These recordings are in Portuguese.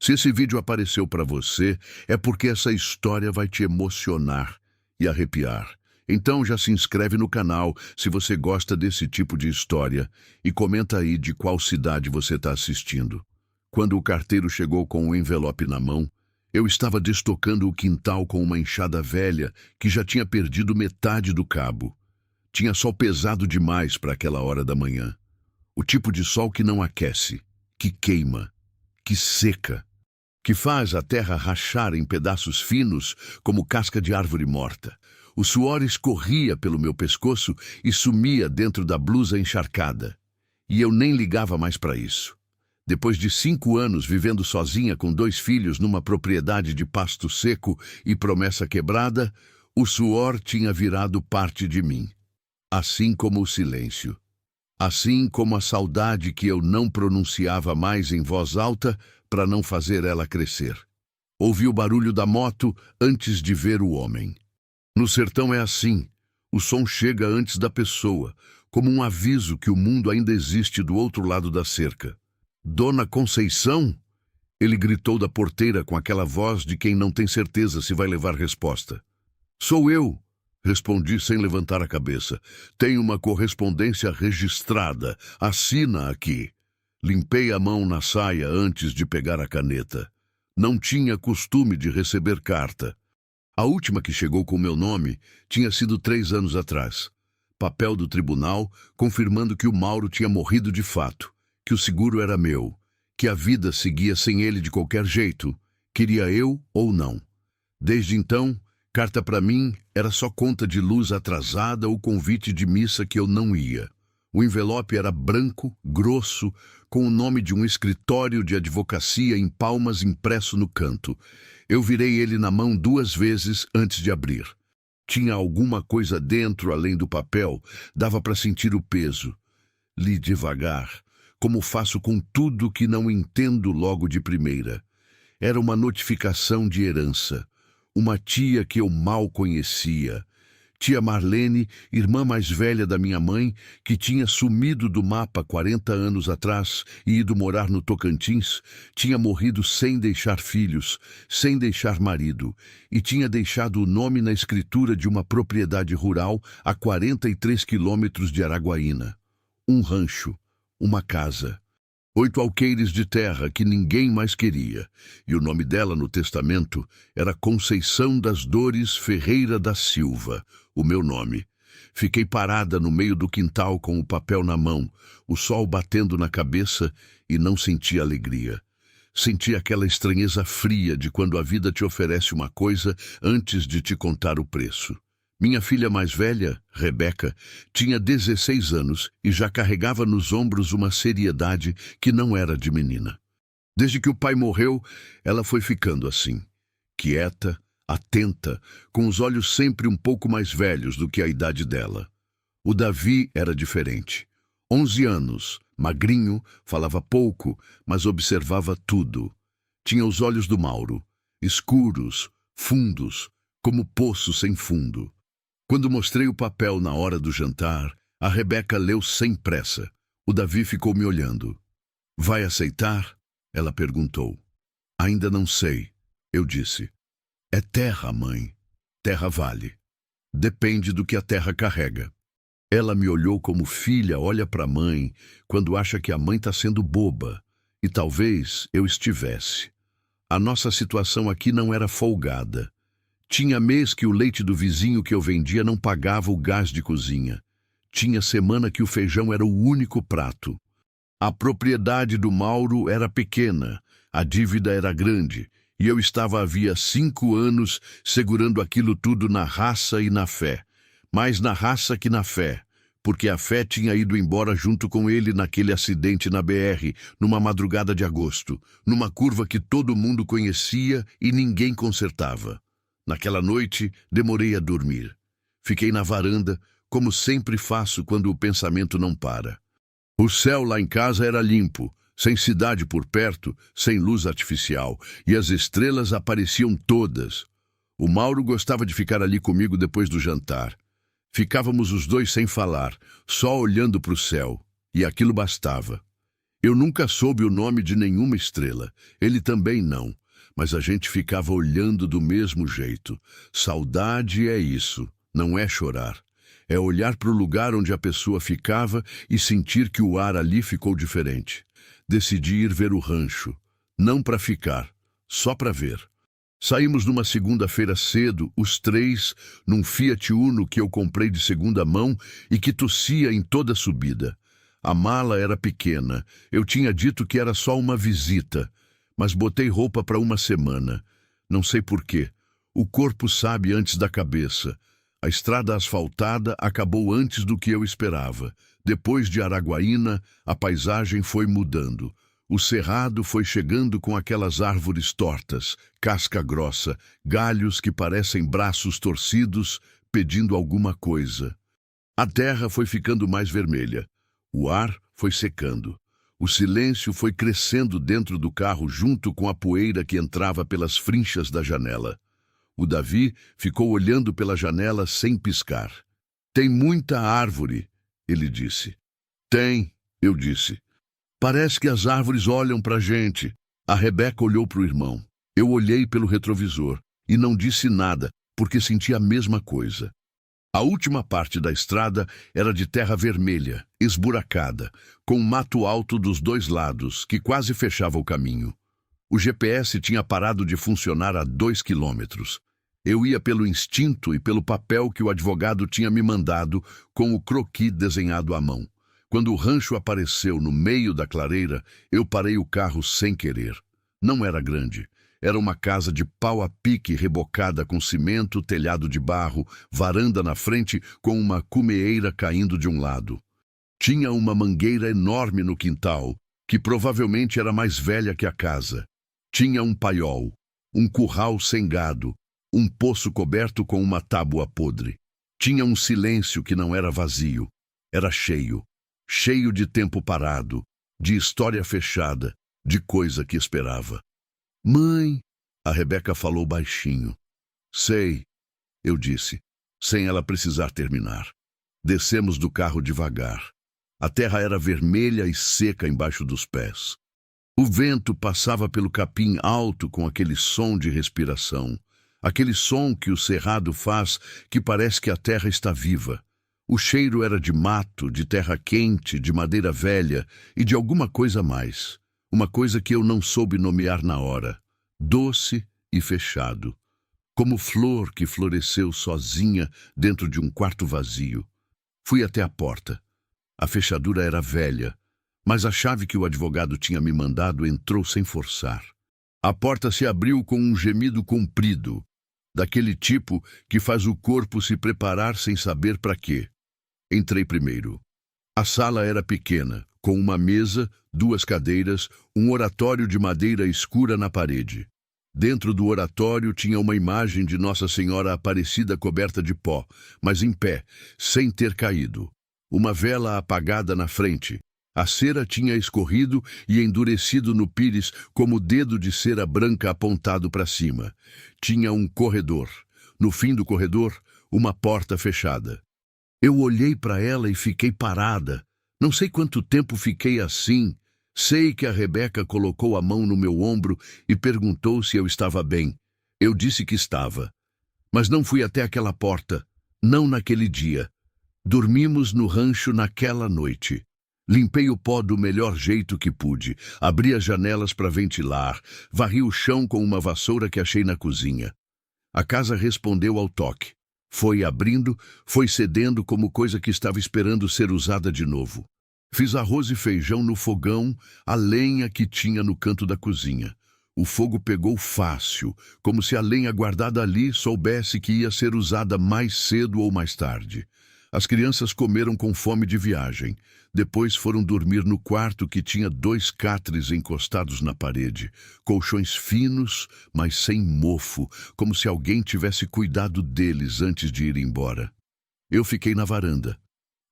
Se esse vídeo apareceu para você, é porque essa história vai te emocionar e arrepiar. Então já se inscreve no canal se você gosta desse tipo de história e comenta aí de qual cidade você está assistindo. Quando o carteiro chegou com o envelope na mão, eu estava destocando o quintal com uma enxada velha que já tinha perdido metade do cabo. Tinha sol pesado demais para aquela hora da manhã. O tipo de sol que não aquece, que queima, que seca, que faz a terra rachar em pedaços finos como casca de árvore morta. O suor escorria pelo meu pescoço e sumia dentro da blusa encharcada. E eu nem ligava mais para isso. Depois de 5 anos vivendo sozinha com 2 filhos numa propriedade de pasto seco e promessa quebrada, o suor tinha virado parte de mim. Assim como o silêncio. Assim como a saudade que eu não pronunciava mais em voz alta para não fazer ela crescer. Ouvi o barulho da moto antes de ver o homem. No sertão é assim. O som chega antes da pessoa, como um aviso que o mundo ainda existe do outro lado da cerca. Dona Conceição? Ele gritou da porteira com aquela voz de quem não tem certeza se vai levar resposta. Sou eu, respondi sem levantar a cabeça. Tenho uma correspondência registrada. Assina aqui. Limpei a mão na saia antes de pegar a caneta. Não tinha costume de receber carta. A última que chegou com meu nome tinha sido 3 anos atrás. Papel do tribunal confirmando que o Mauro tinha morrido de fato, que o seguro era meu, que a vida seguia sem ele de qualquer jeito, queria eu ou não. Desde então, carta para mim era só conta de luz atrasada ou convite de missa que eu não ia. O envelope era branco, grosso, com o nome de um escritório de advocacia em palmas impresso no canto. Eu virei ele na mão 2 vezes antes de abrir. Tinha alguma coisa dentro além do papel, dava para sentir o peso. Li devagar, como faço com tudo que não entendo logo de primeira. Era uma notificação de herança. Uma tia que eu mal conhecia. Tia Marlene, irmã mais velha da minha mãe, que tinha sumido do mapa 40 anos atrás e ido morar no Tocantins, tinha morrido sem deixar filhos, sem deixar marido, e tinha deixado o nome na escritura de uma propriedade rural a 43 quilômetros de Araguaína. Um rancho, uma casa. 8 alqueires de terra que ninguém mais queria, e o nome dela no testamento era Conceição das Dores Ferreira da Silva, o meu nome. Fiquei parada no meio do quintal com o papel na mão, o sol batendo na cabeça e não senti alegria. Senti aquela estranheza fria de quando a vida te oferece uma coisa antes de te contar o preço. Minha filha mais velha, Rebeca, tinha 16 anos e já carregava nos ombros uma seriedade que não era de menina. Desde que o pai morreu, ela foi ficando assim, quieta, atenta, com os olhos sempre um pouco mais velhos do que a idade dela. O Davi era diferente. 11 anos, magrinho, falava pouco, mas observava tudo. Tinha os olhos do Mauro, escuros, fundos, como poço sem fundo. Quando mostrei o papel na hora do jantar, a Rebeca leu sem pressa. O Davi ficou me olhando. Vai aceitar? Ela perguntou. Ainda não sei, eu disse. É terra, mãe. Terra vale. Depende do que a terra carrega. Ela me olhou como filha olha para a mãe quando acha que a mãe está sendo boba. E talvez eu estivesse. A nossa situação aqui não era folgada. Tinha mês que o leite do vizinho que eu vendia não pagava o gás de cozinha. Tinha semana que o feijão era o único prato. A propriedade do Mauro era pequena, a dívida era grande, e eu estava havia 5 anos segurando aquilo tudo na raça e na fé. Mais na raça que na fé, porque a fé tinha ido embora junto com ele naquele acidente na BR, numa madrugada de agosto, numa curva que todo mundo conhecia e ninguém consertava. Naquela noite, demorei a dormir. Fiquei na varanda, como sempre faço quando o pensamento não para. O céu lá em casa era limpo, sem cidade por perto, sem luz artificial, e as estrelas apareciam todas. O Mauro gostava de ficar ali comigo depois do jantar. Ficávamos os dois sem falar, só olhando para o céu, e aquilo bastava. Eu nunca soube o nome de nenhuma estrela. Ele também não. Mas a gente ficava olhando do mesmo jeito. Saudade é isso, não é chorar. É olhar para o lugar onde a pessoa ficava e sentir que o ar ali ficou diferente. Decidi ir ver o rancho. Não para ficar, só para ver. Saímos numa segunda-feira cedo, os três, num Fiat Uno que eu comprei de segunda mão e que tossia em toda a subida. A mala era pequena. Eu tinha dito que era só uma visita, mas botei roupa para uma semana. Não sei por quê. O corpo sabe antes da cabeça. A estrada asfaltada acabou antes do que eu esperava. Depois de Araguaína, a paisagem foi mudando. O cerrado foi chegando com aquelas árvores tortas, casca grossa, galhos que parecem braços torcidos, pedindo alguma coisa. A terra foi ficando mais vermelha. O ar foi secando. O silêncio foi crescendo dentro do carro junto com a poeira que entrava pelas frinchas da janela. O Davi ficou olhando pela janela sem piscar. Tem muita árvore, ele disse. Tem, eu disse. Parece que as árvores olham para a gente. A Rebeca olhou para o irmão. Eu olhei pelo retrovisor e não disse nada, porque senti a mesma coisa. A última parte da estrada era de terra vermelha, esburacada, com um mato alto dos dois lados, que quase fechava o caminho. O GPS tinha parado de funcionar há 2 quilômetros. Eu ia pelo instinto e pelo papel que o advogado tinha me mandado, com o croquis desenhado à mão. Quando o rancho apareceu no meio da clareira, eu parei o carro sem querer. Não era grande. Era uma casa de pau a pique rebocada com cimento, telhado de barro, varanda na frente com uma cumeeira caindo de um lado. Tinha uma mangueira enorme no quintal, que provavelmente era mais velha que a casa. Tinha um paiol, um curral sem gado, um poço coberto com uma tábua podre. Tinha um silêncio que não era vazio, era cheio. Cheio de tempo parado, de história fechada, de coisa que esperava. Mãe, a Rebeca falou baixinho. Sei, eu disse, sem ela precisar terminar. Descemos do carro devagar. A terra era vermelha e seca embaixo dos pés. O vento passava pelo capim alto com aquele som de respiração. Aquele som que o cerrado faz que parece que a terra está viva. O cheiro era de mato, de terra quente, de madeira velha e de alguma coisa mais. Uma coisa que eu não soube nomear na hora. Doce e fechado. Como flor que floresceu sozinha dentro de um quarto vazio. Fui até a porta. A fechadura era velha, mas a chave que o advogado tinha me mandado entrou sem forçar. A porta se abriu com um gemido comprido, daquele tipo que faz o corpo se preparar sem saber para quê. Entrei primeiro. A sala era pequena, com uma mesa, 2 cadeiras, um oratório de madeira escura na parede. Dentro do oratório tinha uma imagem de Nossa Senhora Aparecida coberta de pó, mas em pé, sem ter caído. Uma vela apagada na frente. A cera tinha escorrido e endurecido no pires como dedo de cera branca apontado para cima. Tinha um corredor. No fim do corredor, uma porta fechada. Eu olhei para ela e fiquei parada. Não sei quanto tempo fiquei assim. Sei que a Rebeca colocou a mão no meu ombro e perguntou se eu estava bem. Eu disse que estava. Mas não fui até aquela porta. Não naquele dia. Dormimos no rancho naquela noite. Limpei o pó do melhor jeito que pude. Abri as janelas para ventilar. Varri o chão com uma vassoura que achei na cozinha. A casa respondeu ao toque. Foi abrindo, foi cedendo como coisa que estava esperando ser usada de novo. Fiz arroz e feijão no fogão, a lenha que tinha no canto da cozinha. O fogo pegou fácil, como se a lenha guardada ali soubesse que ia ser usada mais cedo ou mais tarde. As crianças comeram com fome de viagem. Depois foram dormir no quarto que tinha 2 catres encostados na parede, colchões finos, mas sem mofo, como se alguém tivesse cuidado deles antes de ir embora. Eu fiquei na varanda.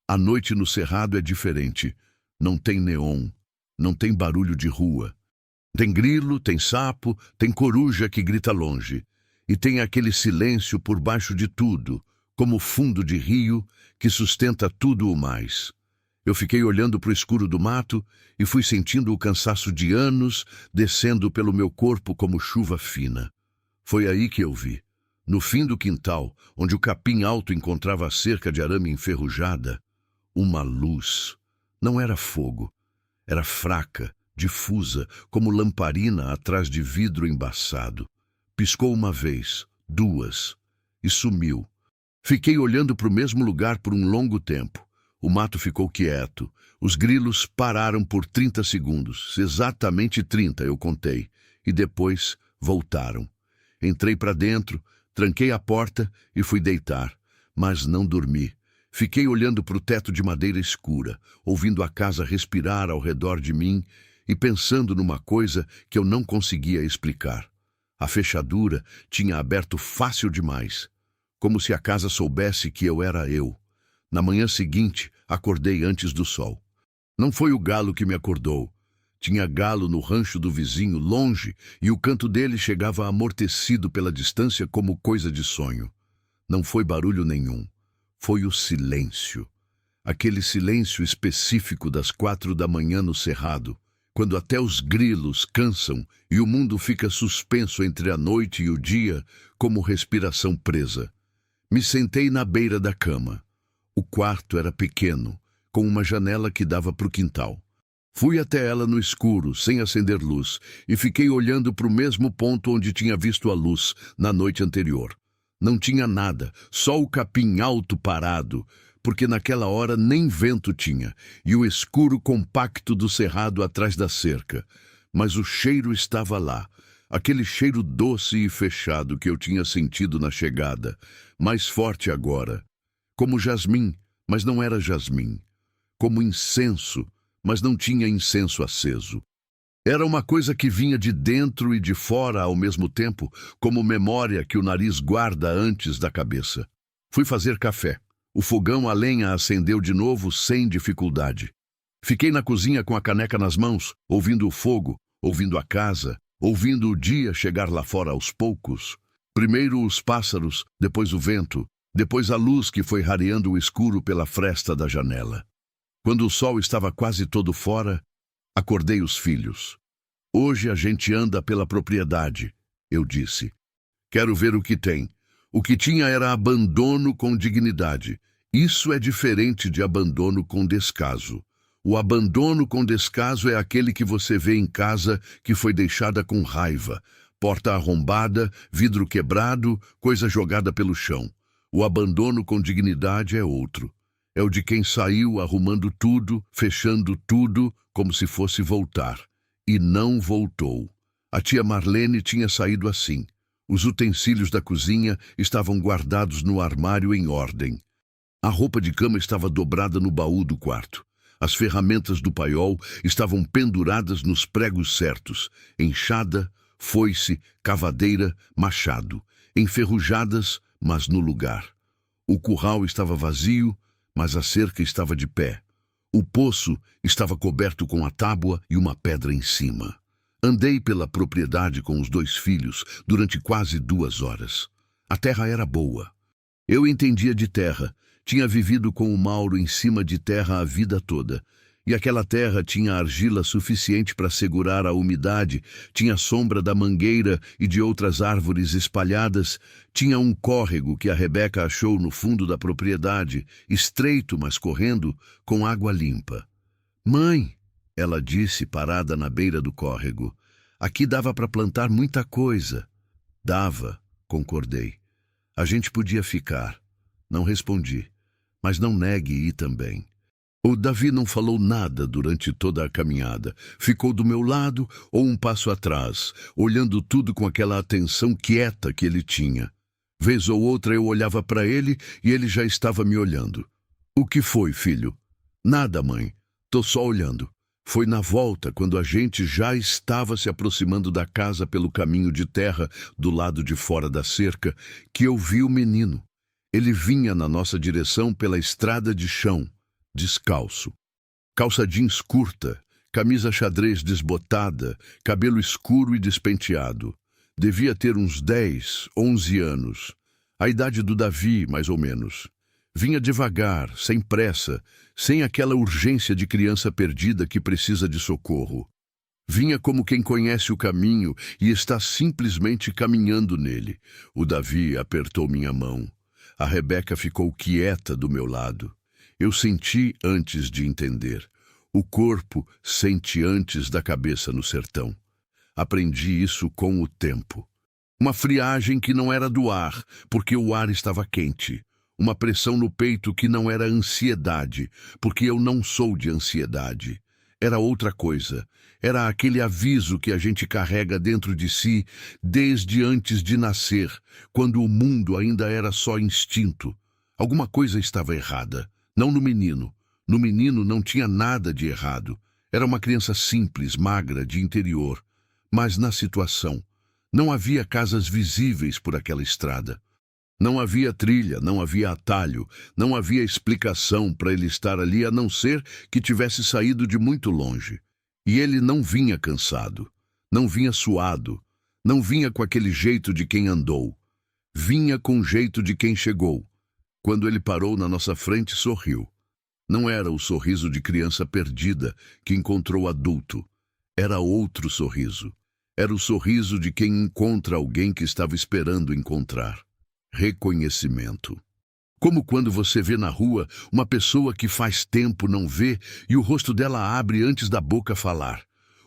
A noite no cerrado é diferente. Não tem neon, não tem barulho de rua. Tem grilo, tem sapo, tem coruja que grita longe. E tem aquele silêncio por baixo de tudo, como fundo de rio que sustenta tudo o mais. Eu fiquei olhando para o escuro do mato e fui sentindo o cansaço de anos descendo pelo meu corpo como chuva fina. Foi aí que eu vi, no fim do quintal, onde o capim alto encontrava a cerca de arame enferrujada, uma luz. Não era fogo, era fraca, difusa, como lamparina atrás de vidro embaçado. Piscou uma vez, duas, e sumiu. Fiquei olhando para o mesmo lugar por um longo tempo. O mato ficou quieto. Os grilos pararam por 30 segundos. Exatamente 30, eu contei. E depois voltaram. Entrei para dentro, tranquei a porta e fui deitar. Mas não dormi. Fiquei olhando para o teto de madeira escura, ouvindo a casa respirar ao redor de mim e pensando numa coisa que eu não conseguia explicar. A fechadura tinha aberto fácil demais, como se a casa soubesse que eu era eu. Na manhã seguinte, acordei antes do sol. Não foi o galo que me acordou. Tinha galo no rancho do vizinho, longe, e o canto dele chegava amortecido pela distância como coisa de sonho. Não foi barulho nenhum. Foi o silêncio. Aquele silêncio específico das 4 da manhã no cerrado, quando até os grilos cansam e o mundo fica suspenso entre a noite e o dia, como respiração presa. Me sentei na beira da cama. O quarto era pequeno, com uma janela que dava para o quintal. Fui até ela no escuro, sem acender luz, e fiquei olhando para o mesmo ponto onde tinha visto a luz na noite anterior. Não tinha nada, só o capim alto parado, porque naquela hora nem vento tinha, e o escuro compacto do cerrado atrás da cerca. Mas o cheiro estava lá, aquele cheiro doce e fechado que eu tinha sentido na chegada, mais forte agora. Como jasmim, mas não era jasmim. Como incenso, mas não tinha incenso aceso. Era uma coisa que vinha de dentro e de fora ao mesmo tempo, como memória que o nariz guarda antes da cabeça. Fui fazer café. O fogão a lenha acendeu de novo sem dificuldade. Fiquei na cozinha com a caneca nas mãos, ouvindo o fogo, ouvindo a casa, ouvindo o dia chegar lá fora aos poucos. Primeiro os pássaros, depois o vento, depois a luz que foi rareando o escuro pela fresta da janela. Quando o sol estava quase todo fora, acordei os filhos. Hoje a gente anda pela propriedade, eu disse. Quero ver o que tem. O que tinha era abandono com dignidade. Isso é diferente de abandono com descaso. O abandono com descaso é aquele que você vê em casa que foi deixada com raiva. Porta arrombada, vidro quebrado, coisa jogada pelo chão. O abandono com dignidade é outro. É o de quem saiu arrumando tudo, fechando tudo, como se fosse voltar. E não voltou. A tia Marlene tinha saído assim. Os utensílios da cozinha estavam guardados no armário em ordem. A roupa de cama estava dobrada no baú do quarto. As ferramentas do paiol estavam penduradas nos pregos certos. Enxada, foice, cavadeira, machado. Enferrujadas, mas no lugar. O curral estava vazio, mas a cerca estava de pé. O poço estava coberto com a tábua e uma pedra em cima. Andei pela propriedade com os 2 filhos durante quase 2 horas. A terra era boa. Eu entendia de terra, tinha vivido com o Mauro em cima de terra a vida toda. E aquela terra tinha argila suficiente para segurar a umidade, tinha sombra da mangueira e de outras árvores espalhadas, tinha um córrego que a Rebeca achou no fundo da propriedade, estreito, mas correndo, com água limpa. Mãe, ela disse, parada na beira do córrego, aqui dava para plantar muita coisa. Dava, concordei. A gente podia ficar. Não respondi, mas não negue ir também. O Davi não falou nada durante toda a caminhada. Ficou do meu lado ou um passo atrás, olhando tudo com aquela atenção quieta que ele tinha. Vez ou outra eu olhava para ele e ele já estava me olhando. O que foi, filho? Nada, mãe. Tô só olhando. Foi na volta, quando a gente já estava se aproximando da casa pelo caminho de terra do lado de fora da cerca, que eu vi o menino. Ele vinha na nossa direção pela estrada de chão, descalço. Calça jeans curta, camisa xadrez desbotada, cabelo escuro e despenteado. Devia ter uns 10, 11 anos. A idade do Davi, mais ou menos. Vinha devagar, sem pressa, sem aquela urgência de criança perdida que precisa de socorro. Vinha como quem conhece o caminho e está simplesmente caminhando nele. O Davi apertou minha mão. A Rebeca ficou quieta do meu lado. Eu senti antes de entender. O corpo sente antes da cabeça no sertão. Aprendi isso com o tempo. Uma friagem que não era do ar, porque o ar estava quente. Uma pressão no peito que não era ansiedade, porque eu não sou de ansiedade. Era outra coisa. Era aquele aviso que a gente carrega dentro de si desde antes de nascer, quando o mundo ainda era só instinto. Alguma coisa estava errada. Não no menino. No menino não tinha nada de errado. Era uma criança simples, magra, de interior. Mas na situação, não havia casas visíveis por aquela estrada. Não havia trilha, não havia atalho, não havia explicação para ele estar ali a não ser que tivesse saído de muito longe. E ele não vinha cansado, não vinha suado, não vinha com aquele jeito de quem andou. Vinha com o jeito de quem chegou. Quando ele parou na nossa frente, sorriu. Não era o sorriso de criança perdida que encontrou adulto. Era outro sorriso. Era o sorriso de quem encontra alguém que estava esperando encontrar. Reconhecimento. Como quando você vê na rua uma pessoa que faz tempo não vê e o rosto dela abre antes da boca falar.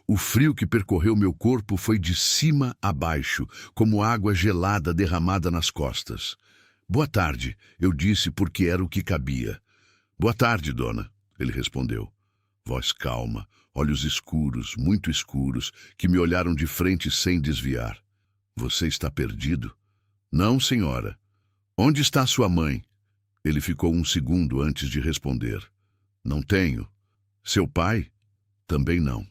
O frio que percorreu meu corpo foi de cima a baixo, como água gelada derramada nas costas. Boa tarde, eu disse porque era o que cabia. Boa tarde, dona, ele respondeu. Voz calma, olhos escuros, muito escuros, que me olharam de frente sem desviar. Você está perdido? Não, senhora. Onde está sua mãe? Ele ficou um segundo antes de responder. Não tenho. Seu pai? Também não.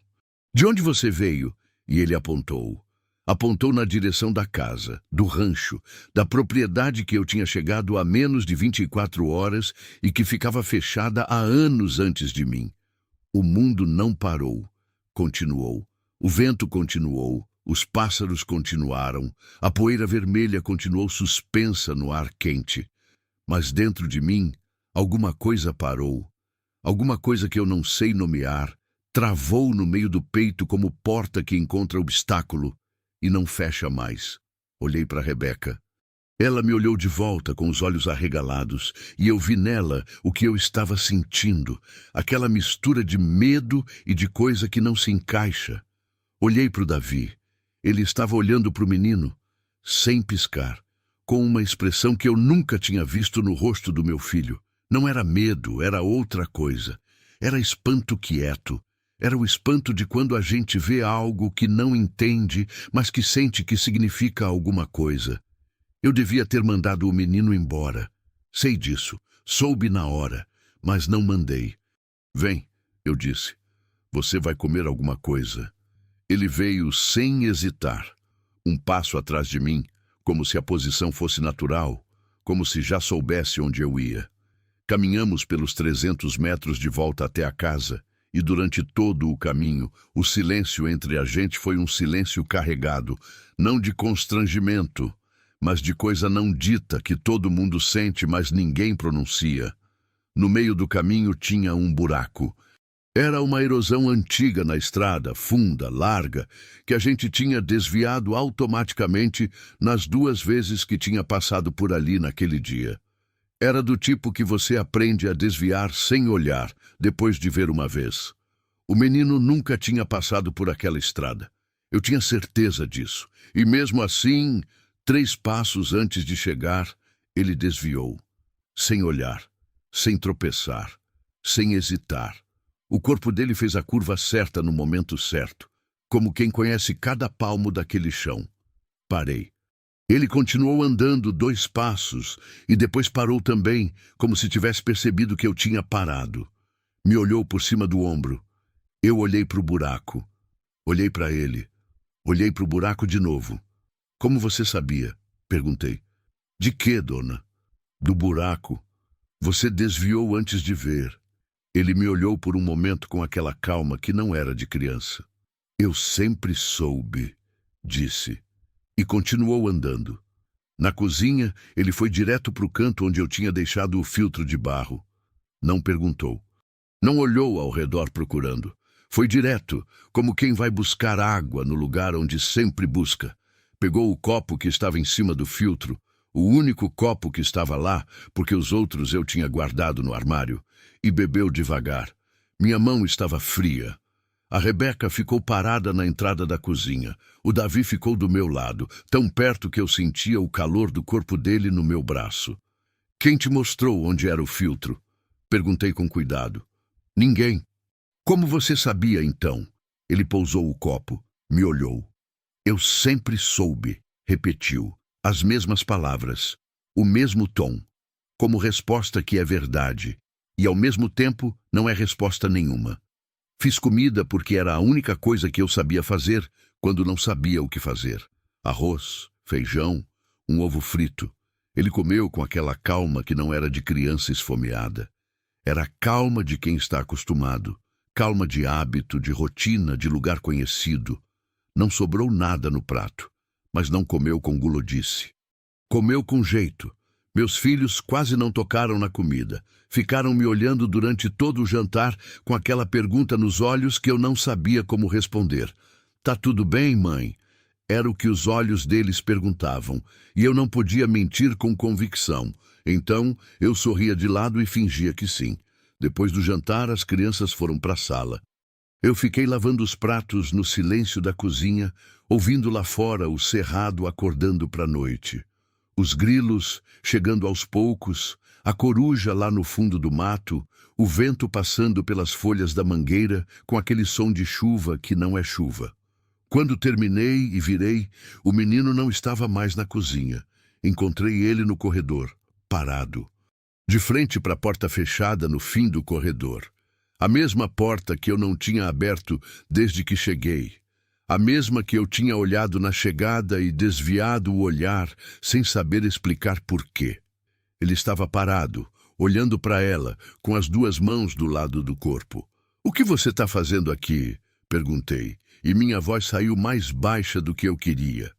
De onde você veio? E ele apontou. Apontou na direção da casa, do rancho, da propriedade que eu tinha chegado há menos de 24 horas e que ficava fechada há anos antes de mim. O mundo não parou. Continuou. O vento continuou. Os pássaros continuaram, a poeira vermelha continuou suspensa no ar quente. Mas dentro de mim, alguma coisa parou. Alguma coisa que eu não sei nomear, travou no meio do peito como porta que encontra obstáculo e não fecha mais. Olhei para Rebeca. Ela me olhou de volta com os olhos arregalados e eu vi nela o que eu estava sentindo, aquela mistura de medo e de coisa que não se encaixa. Olhei para o Davi. Ele estava olhando para o menino, sem piscar, com uma expressão que eu nunca tinha visto no rosto do meu filho. Não era medo, era outra coisa. Era espanto quieto. Era o espanto de quando a gente vê algo que não entende, mas que sente que significa alguma coisa. Eu devia ter mandado o menino embora. Sei disso, soube na hora, mas não mandei. Vem, eu disse. Você vai comer alguma coisa. Ele veio sem hesitar, um passo atrás de mim, como se a posição fosse natural, como se já soubesse onde eu ia. Caminhamos pelos 300 metros de volta até a casa, e durante todo o caminho, o silêncio entre a gente foi um silêncio carregado, não de constrangimento, mas de coisa não dita que todo mundo sente, mas ninguém pronuncia. No meio do caminho tinha um buraco. Era uma erosão antiga na estrada, funda, larga, que a gente tinha desviado automaticamente nas 2 vezes que tinha passado por ali naquele dia. Era do tipo que você aprende a desviar sem olhar, depois de ver uma vez. O menino nunca tinha passado por aquela estrada. Eu tinha certeza disso. E mesmo assim, 3 passos antes de chegar, ele desviou. Sem olhar, sem tropeçar, sem hesitar. O corpo dele fez a curva certa no momento certo, como quem conhece cada palmo daquele chão. Parei. Ele continuou andando 2 passos e depois parou também, como se tivesse percebido que eu tinha parado. Me olhou por cima do ombro. Eu olhei para o buraco. Olhei para ele. Olhei para o buraco de novo. Como você sabia? Perguntei. De quê, dona? Do buraco. Você desviou antes de ver. Ele me olhou por um momento com aquela calma que não era de criança. Eu sempre soube, disse, e continuou andando. Na cozinha, ele foi direto para o canto onde eu tinha deixado o filtro de barro. Não perguntou. Não olhou ao redor procurando. Foi direto, como quem vai buscar água no lugar onde sempre busca. Pegou o copo que estava em cima do filtro, o único copo que estava lá, porque os outros eu tinha guardado no armário, e bebeu devagar. Minha mão estava fria. A Rebeca ficou parada na entrada da cozinha. O Davi ficou do meu lado, tão perto que eu sentia o calor do corpo dele no meu braço. Quem te mostrou onde era o filtro? Perguntei com cuidado. Ninguém. Como você sabia, então? Ele pousou o copo, me olhou. Eu sempre soube, repetiu, as mesmas palavras, o mesmo tom, como resposta que é verdade, e ao mesmo tempo não é resposta nenhuma. Fiz comida porque era a única coisa que eu sabia fazer quando não sabia o que fazer. Arroz, feijão, um ovo frito. Ele comeu com aquela calma que não era de criança esfomeada. Era a calma de quem está acostumado, calma de hábito, de rotina, de lugar conhecido. Não sobrou nada no prato, mas não comeu com gulodice. Comeu com jeito. Meus filhos quase não tocaram na comida. Ficaram me olhando durante todo o jantar com aquela pergunta nos olhos que eu não sabia como responder. Tá tudo bem, mãe? Era o que os olhos deles perguntavam, e eu não podia mentir com convicção. Então, eu sorria de lado e fingia que sim. Depois do jantar, as crianças foram para a sala. Eu fiquei lavando os pratos no silêncio da cozinha, ouvindo lá fora o cerrado acordando para a noite. Os grilos chegando aos poucos, a coruja lá no fundo do mato, o vento passando pelas folhas da mangueira com aquele som de chuva que não é chuva. Quando terminei e virei, o menino não estava mais na cozinha. Encontrei ele no corredor, parado, de frente para a porta fechada no fim do corredor. A mesma porta que eu não tinha aberto desde que cheguei. A mesma que eu tinha olhado na chegada e desviado o olhar sem saber explicar por quê. Ele estava parado, olhando para ela, com as duas mãos do lado do corpo. "O que você está fazendo aqui?" perguntei, e minha voz saiu mais baixa do que eu queria.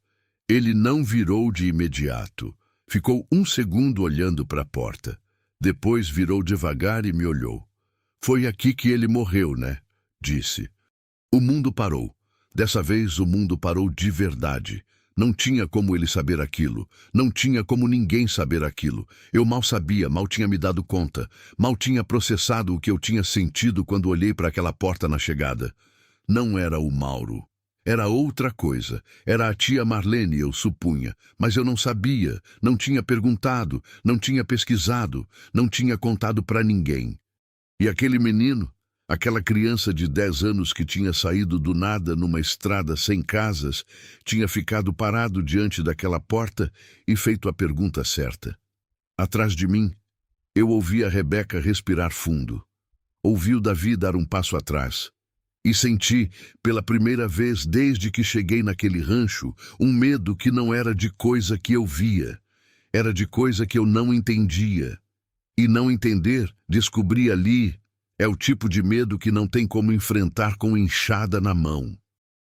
Ele não virou de imediato. Ficou um segundo olhando para a porta. Depois virou devagar e me olhou. "Foi aqui que ele morreu, né?" disse. O mundo parou. Dessa vez o mundo parou de verdade. Não tinha como ele saber aquilo. Não tinha como ninguém saber aquilo. Eu mal sabia, mal tinha me dado conta. Mal tinha processado o que eu tinha sentido quando olhei para aquela porta na chegada. Não era o Mauro. Era outra coisa. Era a tia Marlene, eu supunha. Mas eu não sabia, não tinha perguntado, não tinha pesquisado, não tinha contado para ninguém. E aquele menino, aquela criança de 10 anos que tinha saído do nada numa estrada sem casas, tinha ficado parado diante daquela porta e feito a pergunta certa. Atrás de mim, eu ouvi a Rebeca respirar fundo. Ouvi o Davi dar um passo atrás. E senti, pela primeira vez desde que cheguei naquele rancho, um medo que não era de coisa que eu via. Era de coisa que eu não entendia. E não entender, descobri ali, é o tipo de medo que não tem como enfrentar com enxada na mão.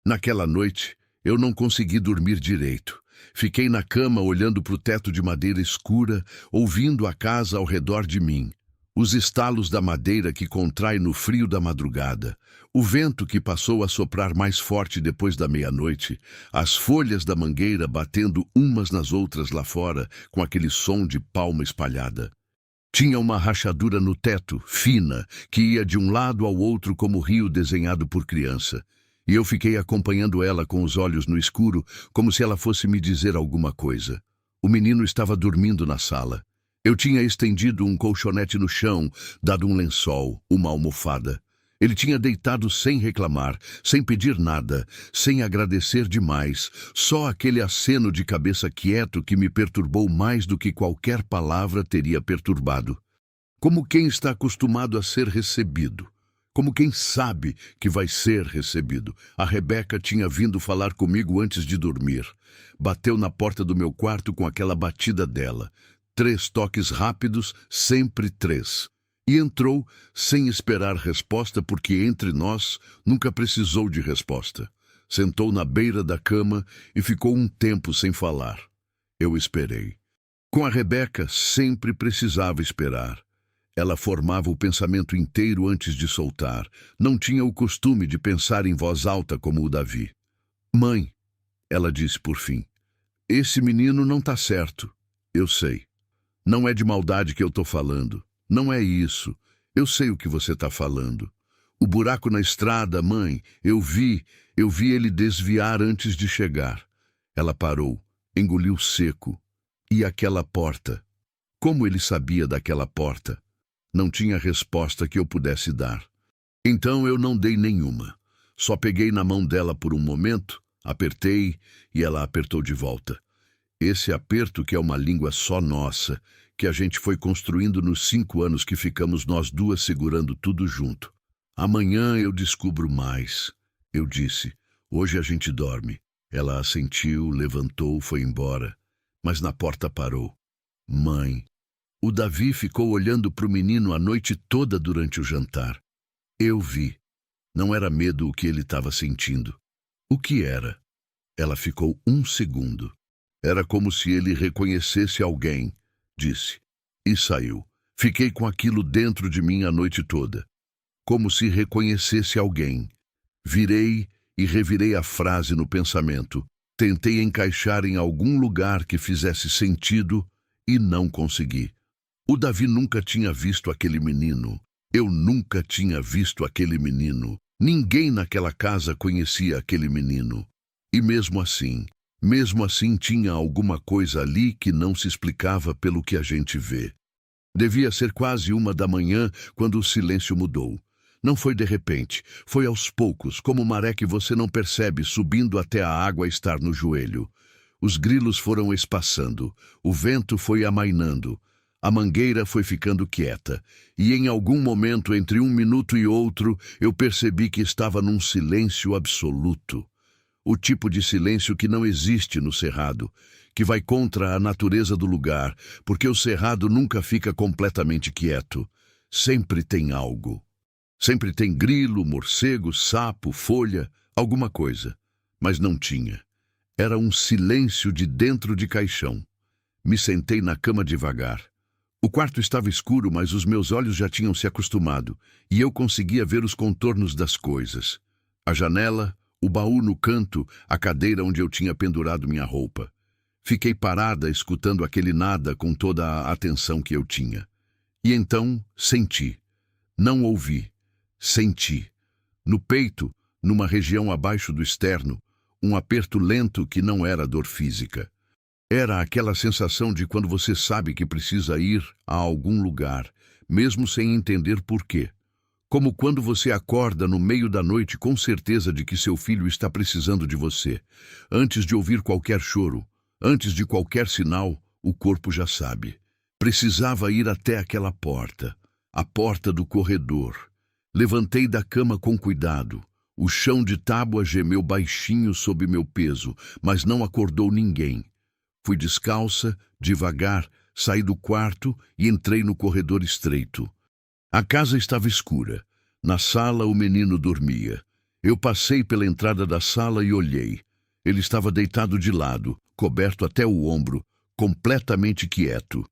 Naquela noite, eu não consegui dormir direito. Fiquei na cama olhando para o teto de madeira escura, ouvindo a casa ao redor de mim. Os estalos da madeira que contrai no frio da madrugada, o vento que passou a soprar mais forte depois da meia-noite, as folhas da mangueira batendo umas nas outras lá fora com aquele som de palma espalhada. Tinha uma rachadura no teto, fina, que ia de um lado ao outro como o rio desenhado por criança. E eu fiquei acompanhando ela com os olhos no escuro, como se ela fosse me dizer alguma coisa. O menino estava dormindo na sala. Eu tinha estendido um colchonete no chão, dado um lençol, uma almofada. Ele tinha deitado sem reclamar, sem pedir nada, sem agradecer demais, só aquele aceno de cabeça quieto que me perturbou mais do que qualquer palavra teria perturbado. Como quem está acostumado a ser recebido. Como quem sabe que vai ser recebido. A Rebeca tinha vindo falar comigo antes de dormir. Bateu na porta do meu quarto com aquela batida dela. 3 toques rápidos, sempre 3. E entrou sem esperar resposta, porque entre nós nunca precisou de resposta. Sentou na beira da cama e ficou um tempo sem falar. Eu esperei. Com a Rebeca, sempre precisava esperar. Ela formava o pensamento inteiro antes de soltar. Não tinha o costume de pensar em voz alta como o Davi. Mãe, ela disse por fim, esse menino não tá certo. Eu sei. Não é de maldade que eu tô falando. Não é isso. Eu sei o que você tá falando. O buraco na estrada, mãe, eu vi ele desviar antes de chegar. Ela parou, engoliu seco. E aquela porta? Como ele sabia daquela porta? Não tinha resposta que eu pudesse dar. Então eu não dei nenhuma. Só peguei na mão dela por um momento, apertei e ela apertou de volta. Esse aperto que é uma língua só nossa, que a gente foi construindo nos 5 anos que ficamos nós duas segurando tudo junto. Amanhã eu descubro mais. Eu disse, hoje a gente dorme. Ela assentiu, levantou, foi embora. Mas na porta parou. Mãe. O Davi ficou olhando para o menino a noite toda durante o jantar. Eu vi. Não era medo o que ele estava sentindo. O que era? Ela ficou 1 segundo. Era como se ele reconhecesse alguém, disse. E saiu. Fiquei com aquilo dentro de mim a noite toda. Como se reconhecesse alguém. Virei e revirei a frase no pensamento. Tentei encaixar em algum lugar que fizesse sentido e não consegui. O Davi nunca tinha visto aquele menino. Eu nunca tinha visto aquele menino. Ninguém naquela casa conhecia aquele menino. E mesmo assim tinha alguma coisa ali que não se explicava pelo que a gente vê. Devia ser quase 1 da manhã quando o silêncio mudou. Não foi de repente, foi aos poucos, como maré que você não percebe subindo até a água estar no joelho. Os grilos foram espaçando, o vento foi amainando, a mangueira foi ficando quieta, e em algum momento entre um minuto e outro eu percebi que estava num silêncio absoluto. O tipo de silêncio que não existe no cerrado, que vai contra a natureza do lugar, porque o cerrado nunca fica completamente quieto. Sempre tem algo. Sempre tem grilo, morcego, sapo, folha, alguma coisa. Mas não tinha. Era um silêncio de dentro de caixão. Me sentei na cama devagar. O quarto estava escuro, mas os meus olhos já tinham se acostumado, e eu conseguia ver os contornos das coisas. A janela, o baú no canto, a cadeira onde eu tinha pendurado minha roupa. Fiquei parada escutando aquele nada com toda a atenção que eu tinha. E então senti. Não ouvi. Senti. No peito, numa região abaixo do externo, um aperto lento que não era dor física. Era aquela sensação de quando você sabe que precisa ir a algum lugar, mesmo sem entender por quê. Como quando você acorda no meio da noite com certeza de que seu filho está precisando de você. Antes de ouvir qualquer choro, antes de qualquer sinal, o corpo já sabe. Precisava ir até aquela porta, a porta do corredor. Levantei da cama com cuidado. O chão de tábua gemeu baixinho sob meu peso, mas não acordou ninguém. Fui descalça, devagar, saí do quarto e entrei no corredor estreito. A casa estava escura. Na sala o menino dormia. Eu passei pela entrada da sala e olhei. Ele estava deitado de lado, coberto até o ombro, completamente quieto.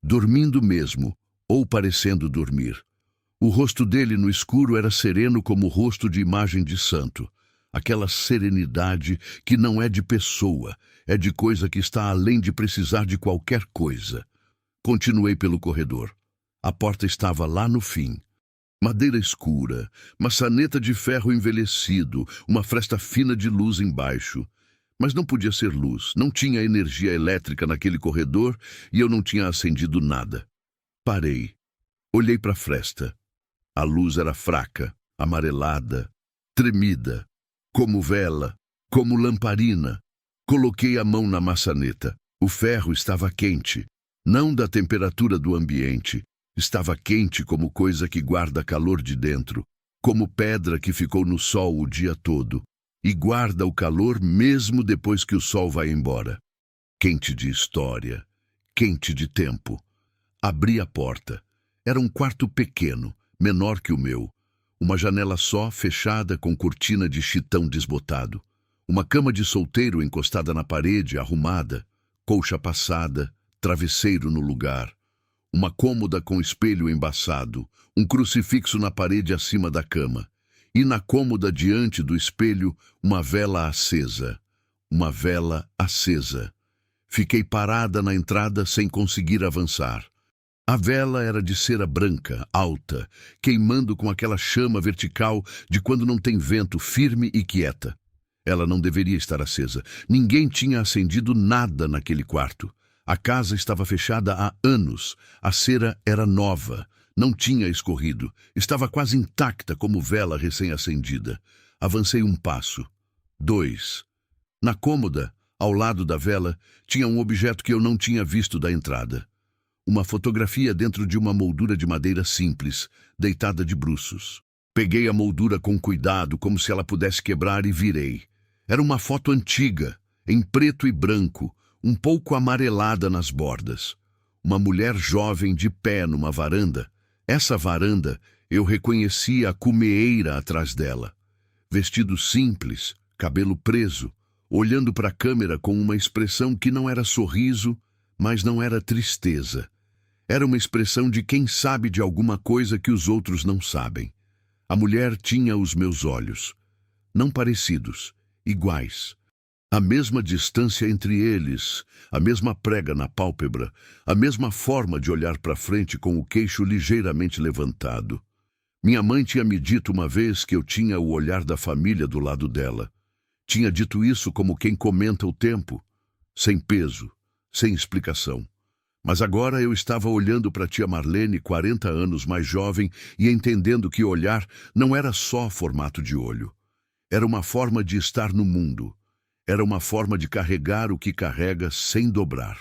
Dormindo mesmo, ou parecendo dormir. O rosto dele no escuro era sereno como o rosto de imagem de santo. Aquela serenidade que não é de pessoa, é de coisa que está além de precisar de qualquer coisa. Continuei pelo corredor. A porta estava lá no fim. Madeira escura, maçaneta de ferro envelhecido, uma fresta fina de luz embaixo. Mas não podia ser luz, não tinha energia elétrica naquele corredor e eu não tinha acendido nada. Parei. Olhei para a fresta. A luz era fraca, amarelada, tremida, como vela, como lamparina. Coloquei a mão na maçaneta. O ferro estava quente, não da temperatura do ambiente. Estava quente como coisa que guarda calor de dentro, como pedra que ficou no sol o dia todo, e guarda o calor mesmo depois que o sol vai embora. Quente de história, quente de tempo. Abri a porta. Era um quarto pequeno, menor que o meu. Uma janela só, fechada com cortina de chitão desbotado. Uma cama de solteiro encostada na parede, arrumada. colcha passada, travesseiro no lugar, uma cômoda com espelho embaçado, um crucifixo na parede acima da cama, e na cômoda diante do espelho uma vela acesa. Uma vela acesa. Fiquei parada na entrada sem conseguir avançar. A vela era de cera branca, alta, queimando com aquela chama vertical de quando não tem vento, firme e quieta. Ela não deveria estar acesa. Ninguém tinha acendido nada naquele quarto. A casa estava fechada há anos. A cera era nova. Não tinha escorrido. Estava quase intacta como vela recém-acendida. Avancei um passo. 2. Na cômoda, ao lado da vela, tinha um objeto que eu não tinha visto da entrada. Uma fotografia dentro de uma moldura de madeira simples, deitada de bruços. Peguei a moldura com cuidado, como se ela pudesse quebrar, e virei. Era uma foto antiga, em preto e branco, um pouco amarelada nas bordas. Uma mulher jovem de pé numa varanda. Essa varanda, eu reconhecia a cumeeira atrás dela. Vestido simples, cabelo preso, olhando para a câmera com uma expressão que não era sorriso, mas não era tristeza. Era uma expressão de quem sabe de alguma coisa que os outros não sabem. A mulher tinha os meus olhos. Não parecidos, iguais. A mesma distância entre eles, a mesma prega na pálpebra, a mesma forma de olhar para frente com o queixo ligeiramente levantado. Minha mãe tinha me dito uma vez que eu tinha o olhar da família do lado dela. Tinha dito isso como quem comenta o tempo, sem peso, sem explicação. Mas agora eu estava olhando para a tia Marlene, 40 anos mais jovem, e entendendo que olhar não era só formato de olho. Era uma forma de estar no mundo. Era uma forma de carregar o que carrega sem dobrar.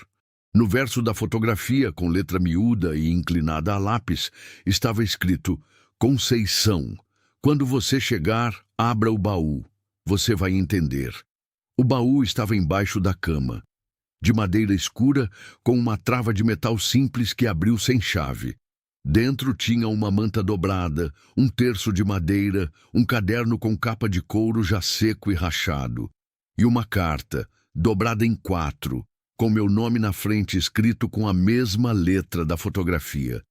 No verso da fotografia, com letra miúda e inclinada a lápis, estava escrito: Conceição, quando você chegar, abra o baú. Você vai entender. O baú estava embaixo da cama, de madeira escura, com uma trava de metal simples que abriu sem chave. Dentro tinha uma manta dobrada, um terço de madeira, um caderno com capa de couro já seco e rachado, e uma carta, dobrada em 4, com meu nome na frente escrito com a mesma letra da fotografia.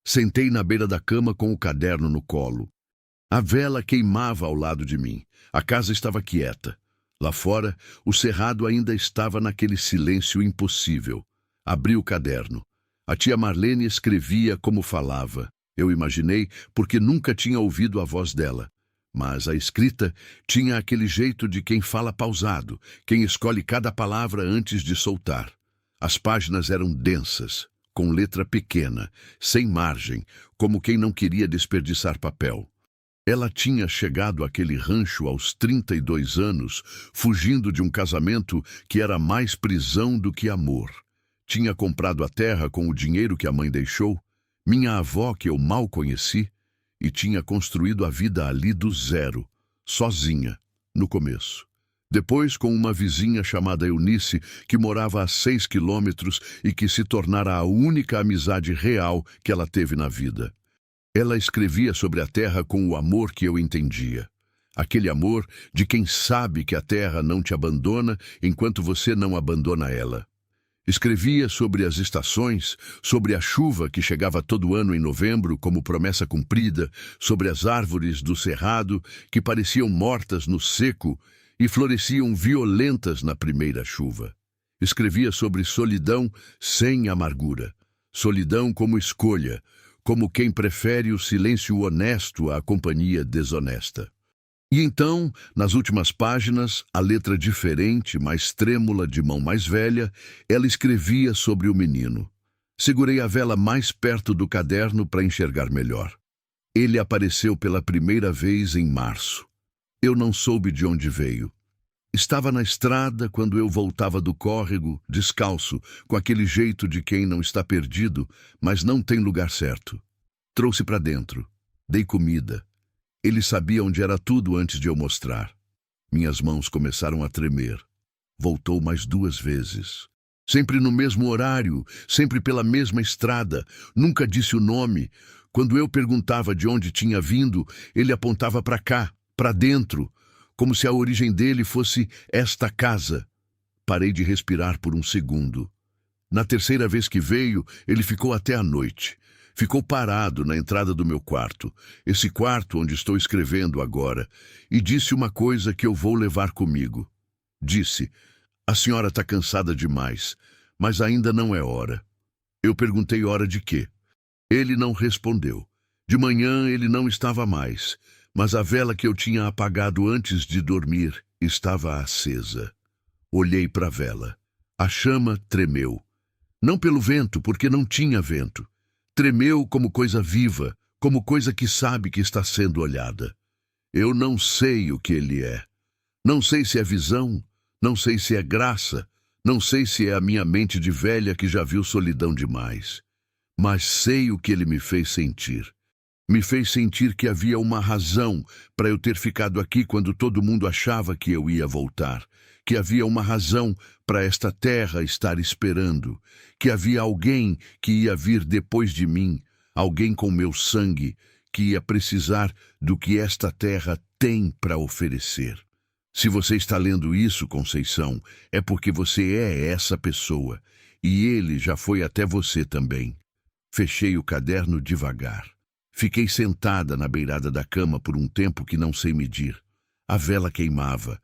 Sentei na beira da cama com o caderno no colo. A vela queimava ao lado de mim. A casa estava quieta. Lá fora, o cerrado ainda estava naquele silêncio impossível. Abri o caderno. A tia Marlene escrevia como falava. Eu imaginei, porque nunca tinha ouvido a voz dela. Mas a escrita tinha aquele jeito de quem fala pausado, quem escolhe cada palavra antes de soltar. As páginas eram densas, com letra pequena, sem margem, como quem não queria desperdiçar papel. Ela tinha chegado àquele rancho aos 32 anos, fugindo de um casamento que era mais prisão do que amor. Tinha comprado a terra com o dinheiro que a mãe deixou, minha avó que eu mal conheci, e tinha construído a vida ali do zero, sozinha, no começo. Depois com uma vizinha chamada Eunice, que morava a 6 quilômetros e que se tornara a única amizade real que ela teve na vida. Ela escrevia sobre a terra com o amor que eu entendia. Aquele amor de quem sabe que a terra não te abandona enquanto você não abandona ela. Escrevia sobre as estações, sobre a chuva que chegava todo ano em novembro como promessa cumprida, sobre as árvores do cerrado que pareciam mortas no seco e floresciam violentas na primeira chuva. Escrevia sobre solidão sem amargura, solidão como escolha, como quem prefere o silêncio honesto à companhia desonesta. E então, nas últimas páginas, a letra diferente, mais trêmula, de mão mais velha, ela escrevia sobre o menino. Segurei a vela mais perto do caderno para enxergar melhor. Ele apareceu pela primeira vez em março. Eu não soube de onde veio. Estava na estrada quando eu voltava do córrego, descalço, com aquele jeito de quem não está perdido, mas não tem lugar certo. Trouxe para dentro. Dei comida. Ele sabia onde era tudo antes de eu mostrar. Minhas mãos começaram a tremer. Voltou mais 2 vezes. Sempre no mesmo horário, sempre pela mesma estrada. Nunca disse o nome. Quando eu perguntava de onde tinha vindo, ele apontava para cá, para dentro, como se a origem dele fosse esta casa. Parei de respirar por um segundo. Na terceira vez que veio, ele ficou até a noite. Ficou parado na entrada do meu quarto, esse quarto onde estou escrevendo agora, e disse uma coisa que eu vou levar comigo. Disse: "A senhora está cansada demais, mas ainda não é hora." Eu perguntei hora de quê. Ele não respondeu. De manhã ele não estava mais, mas a vela que eu tinha apagado antes de dormir estava acesa. Olhei para a vela. A chama tremeu. Não pelo vento, porque não tinha vento. Tremeu como coisa viva, como coisa que sabe que está sendo olhada. Eu não sei o que ele é. Não sei se é visão, não sei se é graça, não sei se é a minha mente de velha que já viu solidão demais. Mas sei o que ele me fez sentir. Me fez sentir que havia uma razão para eu ter ficado aqui quando todo mundo achava que eu ia voltar. Que havia uma razão para esta terra estar esperando. Que havia alguém que ia vir depois de mim, alguém com meu sangue, que ia precisar do que esta terra tem para oferecer. Se você está lendo isso, Conceição, é porque você é essa pessoa, e ele já foi até você também. Fechei o caderno devagar. Fiquei sentada na beirada da cama por um tempo que não sei medir. A vela queimava.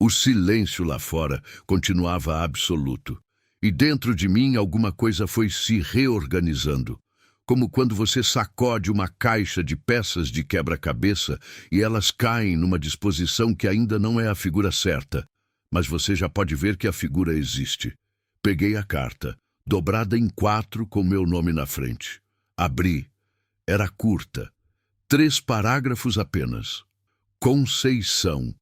O silêncio lá fora continuava absoluto. E dentro de mim alguma coisa foi se reorganizando. Como quando você sacode uma caixa de peças de quebra-cabeça e elas caem numa disposição que ainda não é a figura certa. Mas você já pode ver que a figura existe. Peguei a carta, dobrada em 4 com meu nome na frente. Abri. Era curta. 3 parágrafos apenas. Conceição.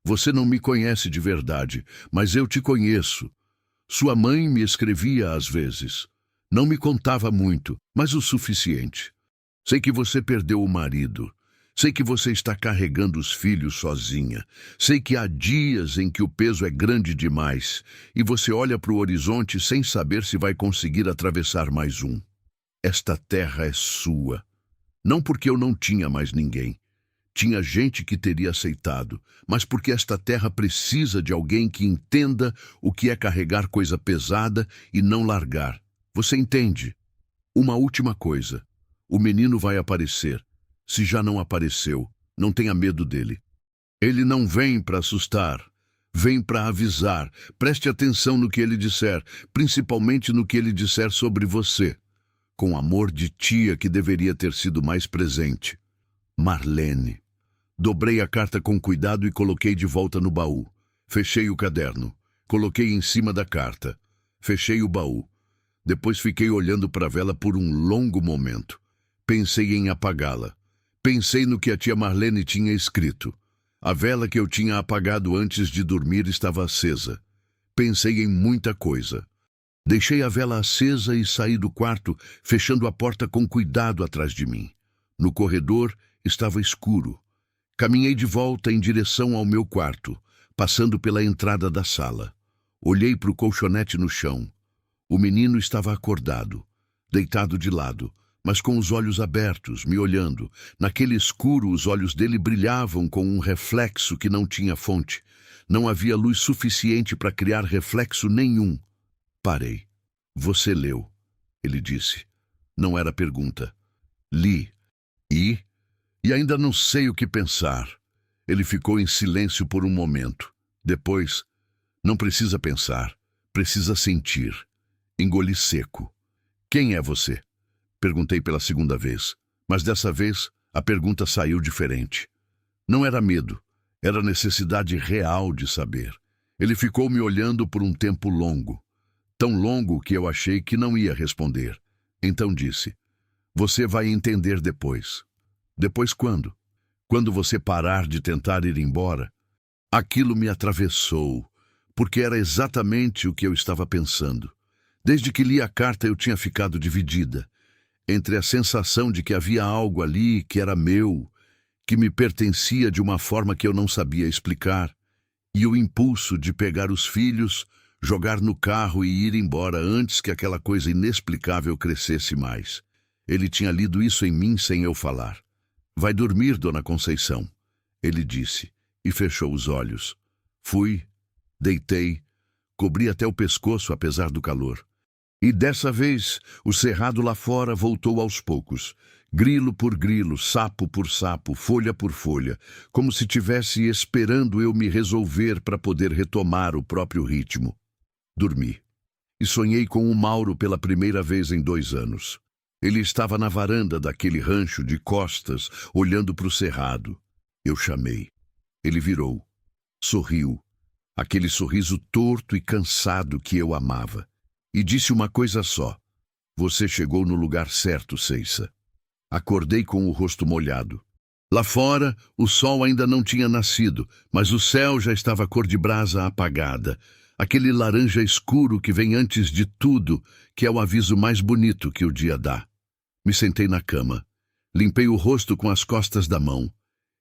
Você não me conhece de verdade, mas eu te conheço. Sua mãe me escrevia às vezes. Não me contava muito, mas o suficiente. Sei que você perdeu o marido. Sei que você está carregando os filhos sozinha. Sei que há dias em que o peso é grande demais e você olha para o horizonte sem saber se vai conseguir atravessar mais um. Esta terra é sua. Não porque eu não tinha mais ninguém. Tinha gente que teria aceitado, mas porque esta terra precisa de alguém que entenda o que é carregar coisa pesada e não largar. Você entende? Uma última coisa. O menino vai aparecer. Se já não apareceu, não tenha medo dele. Ele não vem para assustar. Vem para avisar. Preste atenção no que ele disser, principalmente no que ele disser sobre você. Com amor de tia que deveria ter sido mais presente. Marlene. Dobrei a carta com cuidado e coloquei de volta no baú. Fechei o caderno. Coloquei em cima da carta. Fechei o baú. Depois fiquei olhando para a vela por um longo momento. Pensei em apagá-la. Pensei no que a tia Marlene tinha escrito. A vela que eu tinha apagado antes de dormir estava acesa. Pensei em muita coisa. Deixei a vela acesa e saí do quarto, fechando a porta com cuidado atrás de mim. No corredor estava escuro. Caminhei de volta em direção ao meu quarto, passando pela entrada da sala. Olhei para o colchonete no chão. O menino estava acordado, deitado de lado, mas com os olhos abertos, me olhando. Naquele escuro, os olhos dele brilhavam com um reflexo que não tinha fonte. Não havia luz suficiente para criar reflexo nenhum. Parei. Você leu, ele disse. Não era pergunta. Li. E ainda não sei o que pensar. Ele ficou em silêncio por um momento. Depois, não precisa pensar, precisa sentir. Engoli seco. Quem é você? Perguntei pela segunda vez, mas dessa vez a pergunta saiu diferente. Não era medo, era necessidade real de saber. Ele ficou me olhando por um tempo longo. Tão longo que eu achei que não ia responder. Então disse: você vai entender depois. Depois quando? Quando você parar de tentar ir embora? Aquilo me atravessou, porque era exatamente o que eu estava pensando. Desde que li a carta eu tinha ficado dividida, entre a sensação de que havia algo ali que era meu, que me pertencia de uma forma que eu não sabia explicar, e o impulso de pegar os filhos, jogar no carro e ir embora antes que aquela coisa inexplicável crescesse mais. Ele tinha lido isso em mim sem eu falar. Vai dormir, Dona Conceição, ele disse, e fechou os olhos. Fui, deitei, cobria até o pescoço apesar do calor. E dessa vez, o cerrado lá fora voltou aos poucos, grilo por grilo, sapo por sapo, folha por folha, como se tivesse esperando eu me resolver para poder retomar o próprio ritmo. Dormi. E sonhei com o Mauro pela primeira vez em 2 anos. Ele estava na varanda daquele rancho de costas, olhando para o cerrado. Eu chamei. Ele virou. Sorriu. Aquele sorriso torto e cansado que eu amava. E disse uma coisa só. Você chegou no lugar certo, Ceissa. Acordei com o rosto molhado. Lá fora, o sol ainda não tinha nascido, mas o céu já estava cor de brasa apagada. Aquele laranja escuro que vem antes de tudo, que é o aviso mais bonito que o dia dá. Me sentei na cama. Limpei o rosto com as costas da mão.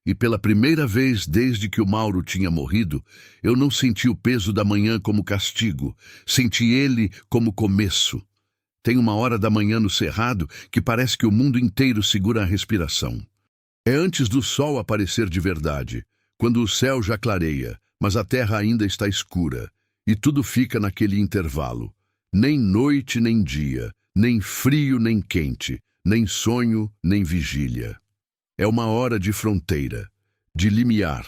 E pela primeira vez desde que o Mauro tinha morrido, eu não senti o peso da manhã como castigo. Senti ele como começo. Tem uma hora da manhã no cerrado que parece que o mundo inteiro segura a respiração. É antes do sol aparecer de verdade, quando o céu já clareia, mas a terra ainda está escura. E tudo fica naquele intervalo. Nem noite nem dia, nem frio nem quente, nem sonho nem vigília. É uma hora de fronteira, de limiar.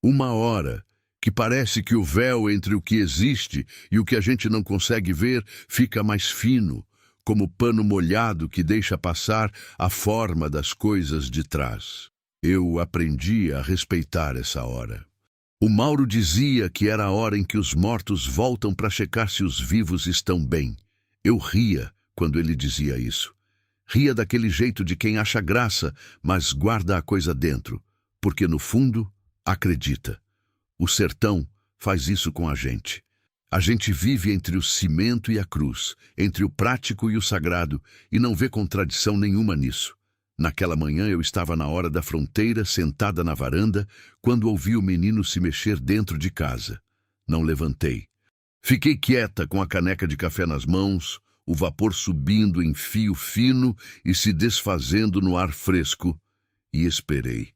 Uma hora que parece que o véu entre o que existe e o que a gente não consegue ver fica mais fino, como pano molhado que deixa passar a forma das coisas de trás. Eu aprendi a respeitar essa hora. O Mauro dizia que era a hora em que os mortos voltam para checar se os vivos estão bem. Eu ria quando ele dizia isso. Ria daquele jeito de quem acha graça, mas guarda a coisa dentro, porque no fundo acredita. O sertão faz isso com a gente. A gente vive entre o cimento e a cruz, entre o prático e o sagrado, e não vê contradição nenhuma nisso. Naquela manhã eu estava na hora da fronteira, sentada na varanda, quando ouvi o menino se mexer dentro de casa. Não levantei. Fiquei quieta com a caneca de café nas mãos, o vapor subindo em fio fino e se desfazendo no ar fresco, e esperei.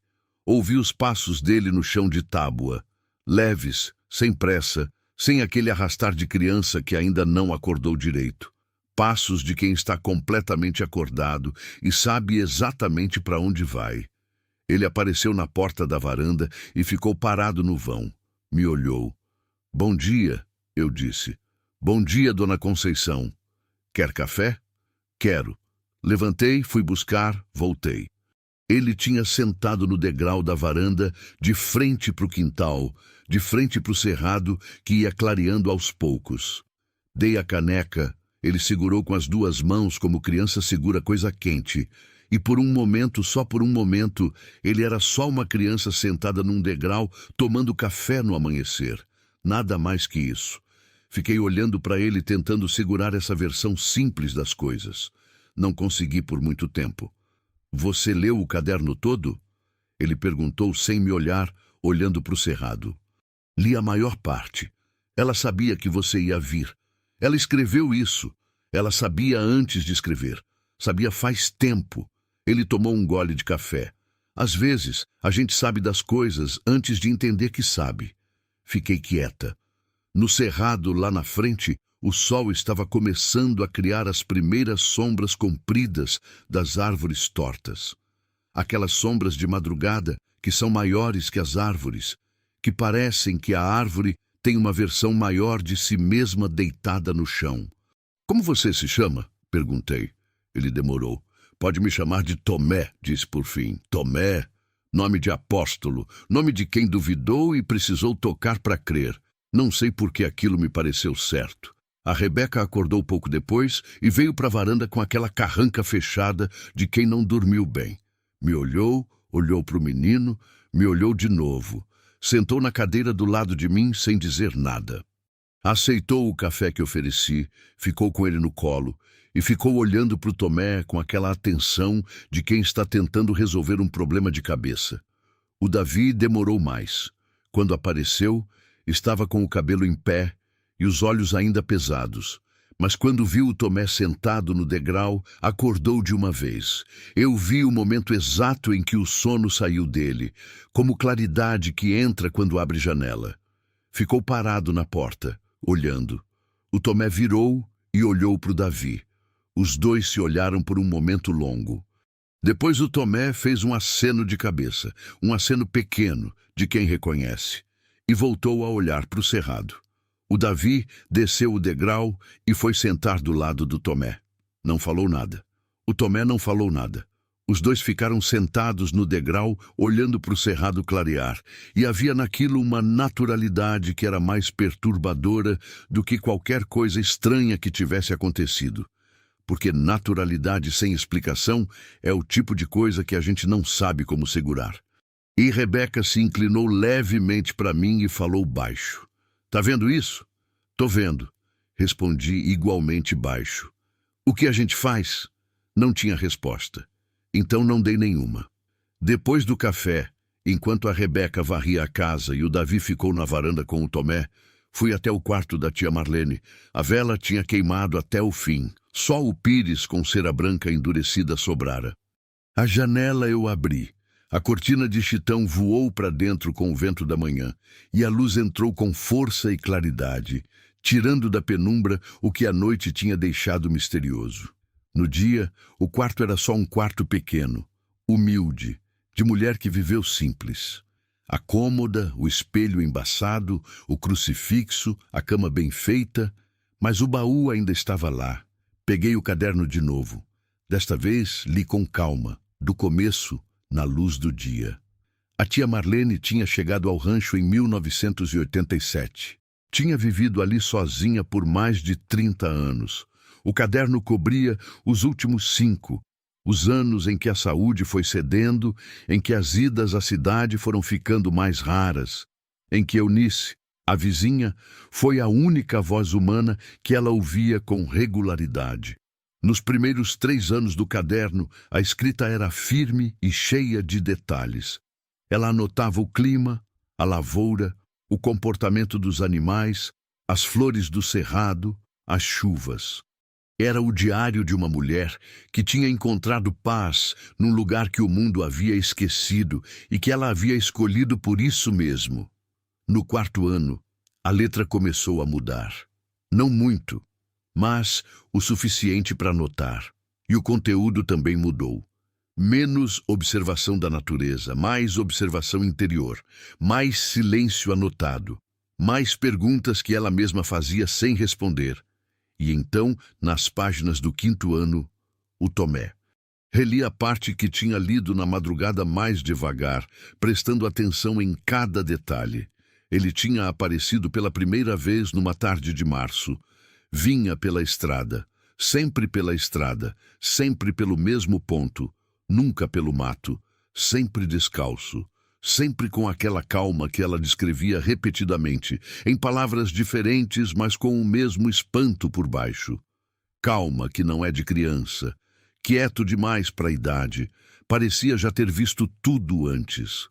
Ouvi os passos dele no chão de tábua, leves, sem pressa, sem aquele arrastar de criança que ainda não acordou direito. Passos de quem está completamente acordado e sabe exatamente para onde vai. Ele apareceu na porta da varanda e ficou parado no vão. Me olhou. Bom dia, eu disse. Bom dia, dona Conceição. Quer café? Quero. Levantei, fui buscar, voltei. Ele tinha sentado no degrau da varanda, de frente para o quintal, de frente para o cerrado que ia clareando aos poucos. Dei a caneca, ele segurou com as 2 mãos como criança segura coisa quente, e por um momento, só por um momento, ele era só uma criança sentada num degrau, tomando café no amanhecer. Nada mais que isso. Fiquei olhando para ele tentando segurar essa versão simples das coisas. Não consegui por muito tempo. Você leu o caderno todo? Ele perguntou sem me olhar, olhando para o cerrado. Li a maior parte. Ela sabia que você ia vir. Ela escreveu isso. Ela sabia antes de escrever. Sabia faz tempo. Ele tomou um gole de café. Às vezes, a gente sabe das coisas antes de entender que sabe. Fiquei quieta. No cerrado, lá na frente, o sol estava começando a criar as primeiras sombras compridas das árvores tortas. Aquelas sombras de madrugada que são maiores que as árvores, que parecem que a árvore tem uma versão maior de si mesma deitada no chão. Como você se chama? Perguntei. Ele demorou. Pode me chamar de Tomé, disse por fim. Tomé, nome de apóstolo, nome de quem duvidou e precisou tocar para crer. Não sei por que aquilo me pareceu certo. A Rebeca acordou pouco depois e veio para a varanda com aquela carranca fechada de quem não dormiu bem. Me olhou, olhou para o menino, me olhou de novo. Sentou na cadeira do lado de mim sem dizer nada. Aceitou o café que ofereci, ficou com ele no colo e ficou olhando para o Tomé com aquela atenção de quem está tentando resolver um problema de cabeça. O Davi demorou mais. Quando apareceu, estava com o cabelo em pé e os olhos ainda pesados. Mas quando viu o Tomé sentado no degrau, acordou de uma vez. Eu vi o momento exato em que o sono saiu dele, como claridade que entra quando abre janela. Ficou parado na porta, olhando. O Tomé virou e olhou para o Davi. Os dois se olharam por um momento longo. Depois o Tomé fez um aceno de cabeça, um aceno pequeno, de quem reconhece, e voltou a olhar para o cerrado. O Davi desceu o degrau e foi sentar do lado do Tomé. Não falou nada. O Tomé não falou nada. Os dois ficaram sentados no degrau, olhando para o cerrado clarear, e havia naquilo uma naturalidade que era mais perturbadora do que qualquer coisa estranha que tivesse acontecido. Porque naturalidade sem explicação é o tipo de coisa que a gente não sabe como segurar. E Rebeca se inclinou levemente para mim e falou baixo. Tá vendo isso? Tô vendo. Respondi igualmente baixo. O que a gente faz? Não tinha resposta. Então não dei nenhuma. Depois do café, enquanto a Rebeca varria a casa e o Davi ficou na varanda com o Tomé, fui até o quarto da tia Marlene. A vela tinha queimado até o fim. Só o pires com cera branca endurecida sobrara. A janela eu abri. A cortina de chitão voou para dentro com o vento da manhã, e a luz entrou com força e claridade, tirando da penumbra o que a noite tinha deixado misterioso. No dia, o quarto era só um quarto pequeno, humilde, de mulher que viveu simples. A cômoda, o espelho embaçado, o crucifixo, a cama bem feita, mas o baú ainda estava lá. Peguei o caderno de novo. Desta vez, li com calma, do começo, na luz do dia. A tia Marlene tinha chegado ao rancho em 1987. Tinha vivido ali sozinha por mais de 30 anos. O caderno cobria os últimos 5, os anos em que a saúde foi cedendo, em que as idas à cidade foram ficando mais raras, em que Eunice, a vizinha, foi a única voz humana que ela ouvia com regularidade. Nos primeiros 3 anos do caderno, a escrita era firme e cheia de detalhes. Ela anotava o clima, a lavoura, o comportamento dos animais, as flores do cerrado, as chuvas. Era o diário de uma mulher que tinha encontrado paz num lugar que o mundo havia esquecido e que ela havia escolhido por isso mesmo. No 4º ano, a letra começou a mudar. Não muito, mas o suficiente para notar. E o conteúdo também mudou. Menos observação da natureza, mais observação interior, mais silêncio anotado, mais perguntas que ela mesma fazia sem responder. E então, nas páginas do 5º ano, o Tomé. Reli a parte que tinha lido na madrugada mais devagar, prestando atenção em cada detalhe. Ele tinha aparecido pela primeira vez numa tarde de março. Vinha pela estrada, sempre pelo mesmo ponto, nunca pelo mato, sempre descalço, sempre com aquela calma que ela descrevia repetidamente, em palavras diferentes, mas com o mesmo espanto por baixo. Calma que não é de criança, quieto demais para a idade, parecia já ter visto tudo antes.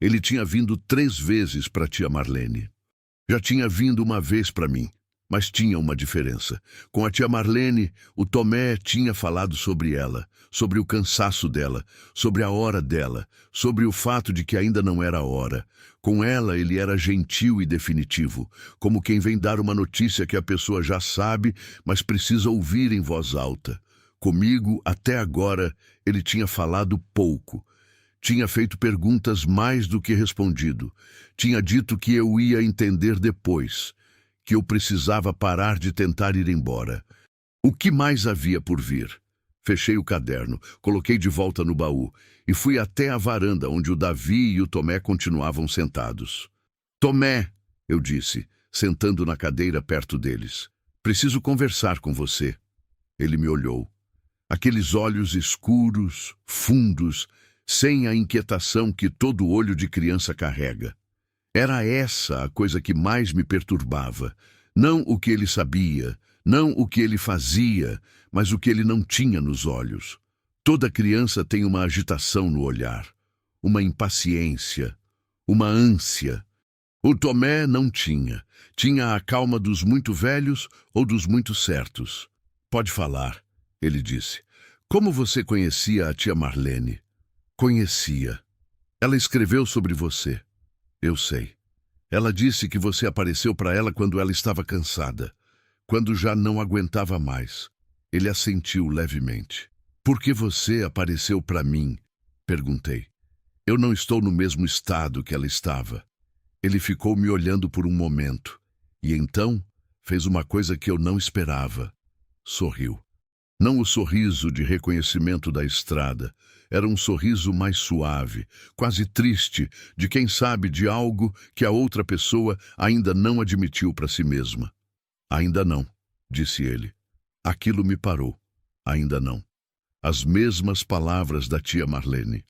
Ele tinha vindo 3 vezes para a tia Marlene. Já tinha vindo uma vez para mim, mas tinha uma diferença. Com a tia Marlene, o Tomé tinha falado sobre ela, sobre o cansaço dela, sobre a hora dela, sobre o fato de que ainda não era a hora. Com ela, ele era gentil e definitivo, como quem vem dar uma notícia que a pessoa já sabe, mas precisa ouvir em voz alta. Comigo, até agora, ele tinha falado pouco. Tinha feito perguntas mais do que respondido. Tinha dito que eu ia entender depois, que eu precisava parar de tentar ir embora. O que mais havia por vir? Fechei o caderno, coloquei de volta no baú e fui até a varanda onde o Davi e o Tomé continuavam sentados. Tomé, eu disse, sentando na cadeira perto deles. Preciso conversar com você. Ele me olhou. Aqueles olhos escuros, fundos, sem a inquietação que todo olho de criança carrega. Era essa a coisa que mais me perturbava. Não o que ele sabia, não o que ele fazia, mas o que ele não tinha nos olhos. Toda criança tem uma agitação no olhar, uma impaciência, uma ânsia. O Tomé não tinha. Tinha a calma dos muito velhos ou dos muito certos. Pode falar, ele disse. Como você conhecia a tia Marlene? Conhecia. Ela escreveu sobre você. Eu sei. Ela disse que você apareceu para ela quando ela estava cansada, quando já não aguentava mais. Ele assentiu levemente. Por que você apareceu para mim? Perguntei. Eu não estou no mesmo estado que ela estava. Ele ficou me olhando por um momento, e então fez uma coisa que eu não esperava. Sorriu. Não o sorriso de reconhecimento da estrada. Era um sorriso mais suave, quase triste, de quem sabe de algo que a outra pessoa ainda não admitiu para si mesma. Ainda não, disse ele. Aquilo me parou. Ainda não. As mesmas palavras da tia Marlene.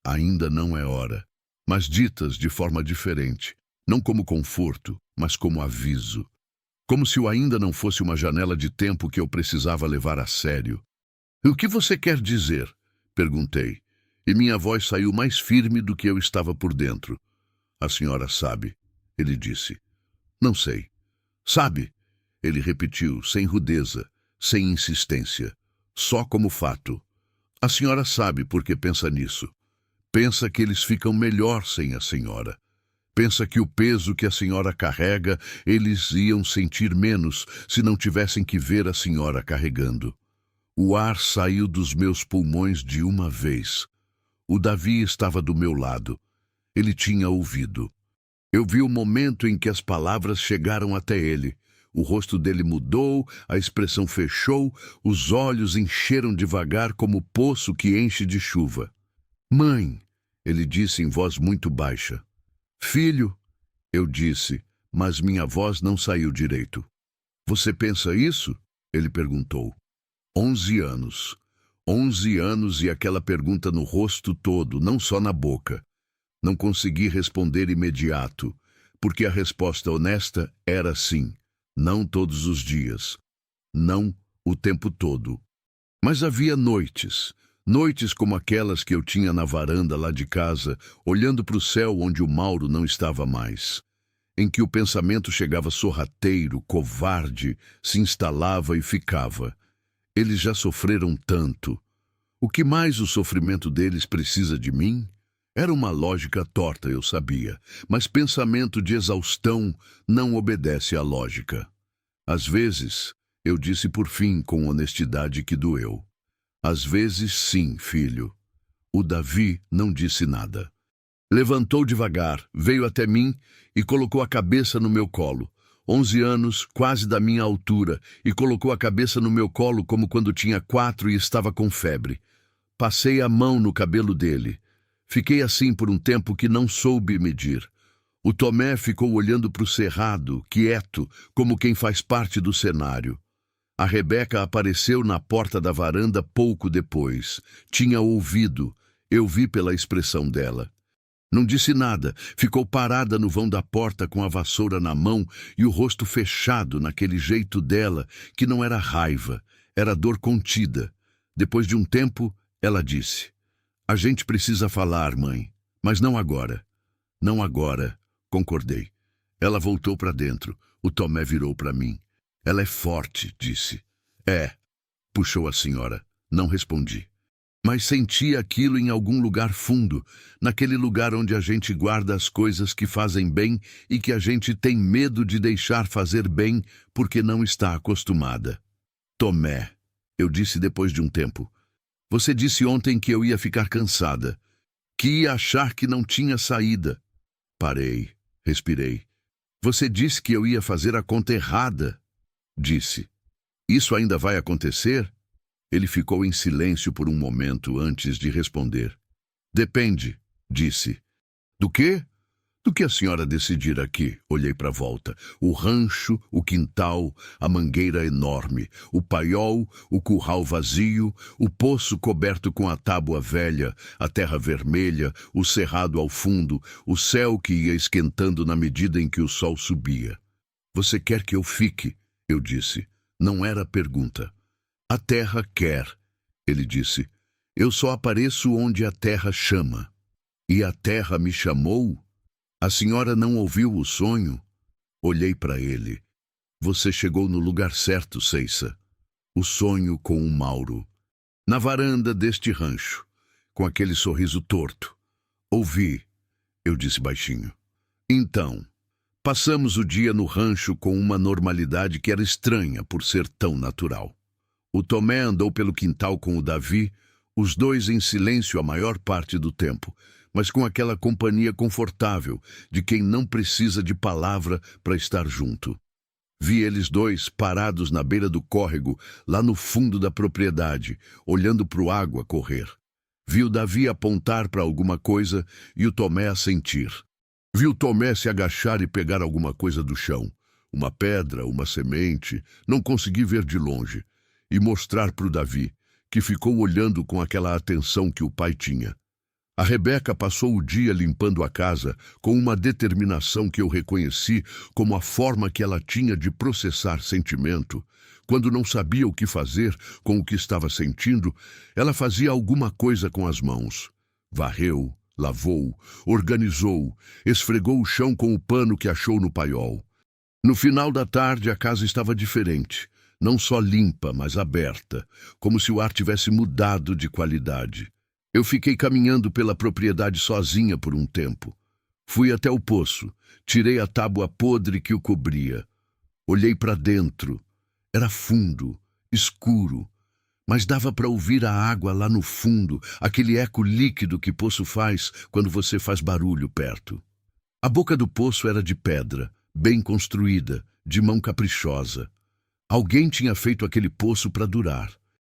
Ainda não é hora, mas ditas de forma diferente, não como conforto, mas como aviso. Como se o ainda não fosse uma janela de tempo que eu precisava levar a sério. O que você quer dizer? Perguntei, e minha voz saiu mais firme do que eu estava por dentro. A senhora sabe, ele disse. Não sei. Sabe? Ele repetiu, sem rudeza, sem insistência, só como fato. A senhora sabe por que pensa nisso. Pensa que eles ficam melhor sem a senhora. Pensa que o peso que a senhora carrega, eles iam sentir menos se não tivessem que ver a senhora carregando. O ar saiu dos meus pulmões de uma vez. O Davi estava do meu lado. Ele tinha ouvido. Eu vi o momento em que as palavras chegaram até ele. O rosto dele mudou, a expressão fechou, os olhos encheram devagar como o poço que enche de chuva. Mãe, ele disse em voz muito baixa. Filho, eu disse, mas minha voz não saiu direito. Você pensa isso? Ele perguntou. 11 anos. 11 anos e aquela pergunta no rosto todo, não só na boca. Não consegui responder imediato, porque a resposta honesta era sim. Não todos os dias. Não o tempo todo. Mas havia noites. Noites como aquelas que eu tinha na varanda lá de casa, olhando para o céu onde o Mauro não estava mais. Em que o pensamento chegava sorrateiro, covarde, se instalava e ficava. Eles já sofreram tanto. O que mais o sofrimento deles precisa de mim? Era uma lógica torta, eu sabia, mas pensamento de exaustão não obedece à lógica. Às vezes, eu disse por fim com honestidade que doeu. Às vezes, sim, filho. O Davi não disse nada. Levantou devagar, veio até mim e colocou a cabeça no meu colo. 11 anos, quase da minha altura, e colocou a cabeça no meu colo como quando tinha 4 e estava com febre. Passei a mão no cabelo dele. Fiquei assim por um tempo que não soube medir. O Tomé ficou olhando para o cerrado, quieto, como quem faz parte do cenário. A Rebeca apareceu na porta da varanda pouco depois. Tinha ouvido. Eu vi pela expressão dela. Não disse nada, ficou parada no vão da porta com a vassoura na mão e o rosto fechado naquele jeito dela, que não era raiva, era dor contida. Depois de um tempo, ela disse: A gente precisa falar, mãe, mas não agora. Não agora, concordei. Ela voltou para dentro. O Tomé virou para mim. Ela é forte, disse. É, puxou a senhora. Não respondi. Mas senti aquilo em algum lugar fundo, naquele lugar onde a gente guarda as coisas que fazem bem e que a gente tem medo de deixar fazer bem porque não está acostumada. Tomé, eu disse depois de um tempo. Você disse ontem que eu ia ficar cansada, que ia achar que não tinha saída. Parei, respirei. Você disse que eu ia fazer a conta errada. Disse. Isso ainda vai acontecer? Ele ficou em silêncio por um momento antes de responder. Depende, disse. Do quê? Do que a senhora decidir aqui. Olhei para a volta. O rancho, o quintal, a mangueira enorme, o paiol, o curral vazio, o poço coberto com a tábua velha, a terra vermelha, o cerrado ao fundo, o céu que ia esquentando na medida em que o sol subia. Você quer que eu fique? Eu disse. Não era pergunta. A terra quer, ele disse. Eu só apareço onde a terra chama. E a terra me chamou? A senhora não ouviu o sonho? Olhei para ele. Você chegou no lugar certo, Ceissa. O sonho com o Mauro. Na varanda deste rancho, com aquele sorriso torto. Ouvi, eu disse baixinho. Então, Passamos o dia no rancho com uma normalidade que era estranha por ser tão natural. O Tomé andou pelo quintal com o Davi, os dois em silêncio a maior parte do tempo, mas com aquela companhia confortável de quem não precisa de palavra para estar junto. Vi eles dois parados na beira do córrego, lá no fundo da propriedade, olhando para a água correr. Vi o Davi apontar para alguma coisa e o Tomé assentir. Vi o Tomé se agachar e pegar alguma coisa do chão, uma pedra, uma semente, não consegui ver de longe, e mostrar para o Davi, que ficou olhando com aquela atenção que o pai tinha. A Rebeca passou o dia limpando a casa com uma determinação que eu reconheci como a forma que ela tinha de processar sentimento. Quando não sabia o que fazer com o que estava sentindo, ela fazia alguma coisa com as mãos. Varreu, lavou, organizou, esfregou o chão com o pano que achou no paiol. No final da tarde, a casa estava diferente. Não só limpa, mas aberta, como se o ar tivesse mudado de qualidade. Eu fiquei caminhando pela propriedade sozinha por um tempo. Fui até o poço, tirei a tábua podre que o cobria. Olhei para dentro. Era fundo, escuro, mas dava para ouvir a água lá no fundo, aquele eco líquido que poço faz quando você faz barulho perto. A boca do poço era de pedra, bem construída, de mão caprichosa. Alguém tinha feito aquele poço para durar.